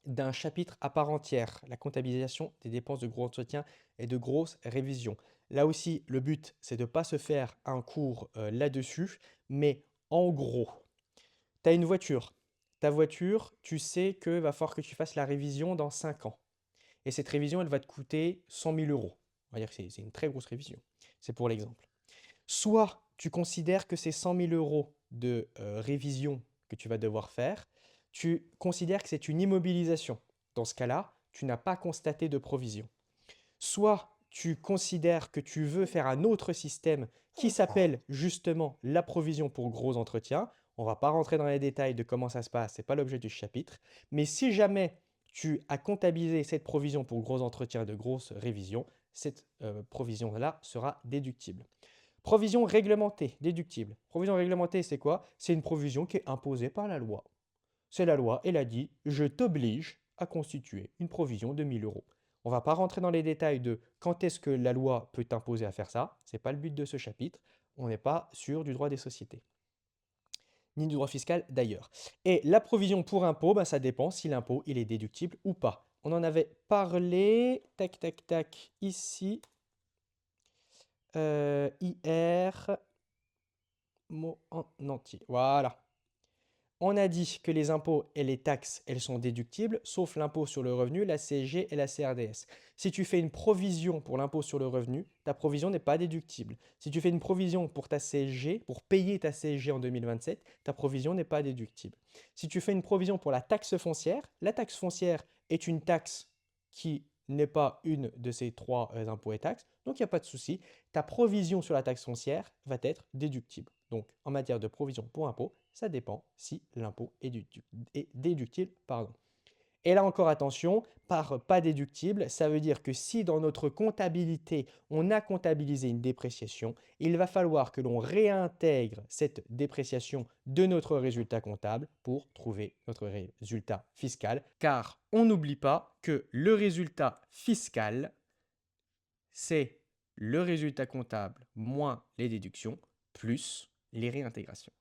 d'un chapitre à part entière, la comptabilisation des dépenses de gros entretien et de grosses révisions. Là aussi, le but, c'est de ne pas se faire un cours là-dessus, mais en gros, tu as une voiture. Ta voiture, tu sais qu'il va falloir que tu fasses la révision dans 5 ans. Et cette révision, elle va te coûter 100 000 euros. On va dire que c'est une très grosse révision. C'est pour l'exemple. Soit tu considères que ces 100 000 euros de révision que tu vas devoir faire, tu considères que c'est une immobilisation. Dans ce cas-là, tu n'as pas constaté de provision. Soit tu considères que tu veux faire un autre système qui s'appelle justement la provision pour gros entretiens. On ne va pas rentrer dans les détails de comment ça se passe, ce n'est pas l'objet du chapitre. Mais si jamais tu as comptabilisé cette provision pour gros entretiens de grosses révisions, cette provision-là sera déductible. Provision réglementée, déductible. Provision réglementée, c'est quoi? C'est une provision qui est imposée par la loi. C'est la loi, elle a dit, je t'oblige à constituer une provision de 1000 euros. On ne va pas rentrer dans les détails de quand est-ce que la loi peut t'imposer à faire ça. Ce n'est pas le but de ce chapitre. On n'est pas sur du droit des sociétés, ni du droit fiscal d'ailleurs. Et la provision pour impôt, ben, ça dépend si l'impôt il est déductible ou pas. On en avait parlé, tac, tac, tac, ici, hier, mot en entier. Voilà. On a dit que les impôts et les taxes, elles sont déductibles, sauf l'impôt sur le revenu, la CSG et la CRDS. Si tu fais une provision pour l'impôt sur le revenu, ta provision n'est pas déductible. Si tu fais une provision pour ta CSG, pour payer ta CSG en 2027, ta provision n'est pas déductible. Si tu fais une provision pour la taxe foncière est une taxe qui n'est pas une de ces trois impôts et taxes, donc il n'y a pas de souci. Ta provision sur la taxe foncière va être déductible. Donc, en matière de provision pour impôt, ça dépend si l'impôt est déductible. Pardon. Et là encore, attention, par pas déductible, ça veut dire que si dans notre comptabilité, on a comptabilisé une dépréciation, il va falloir que l'on réintègre cette dépréciation de notre résultat comptable pour trouver notre résultat fiscal. Car on n'oublie pas que le résultat fiscal, c'est le résultat comptable moins les déductions plus les réintégrations.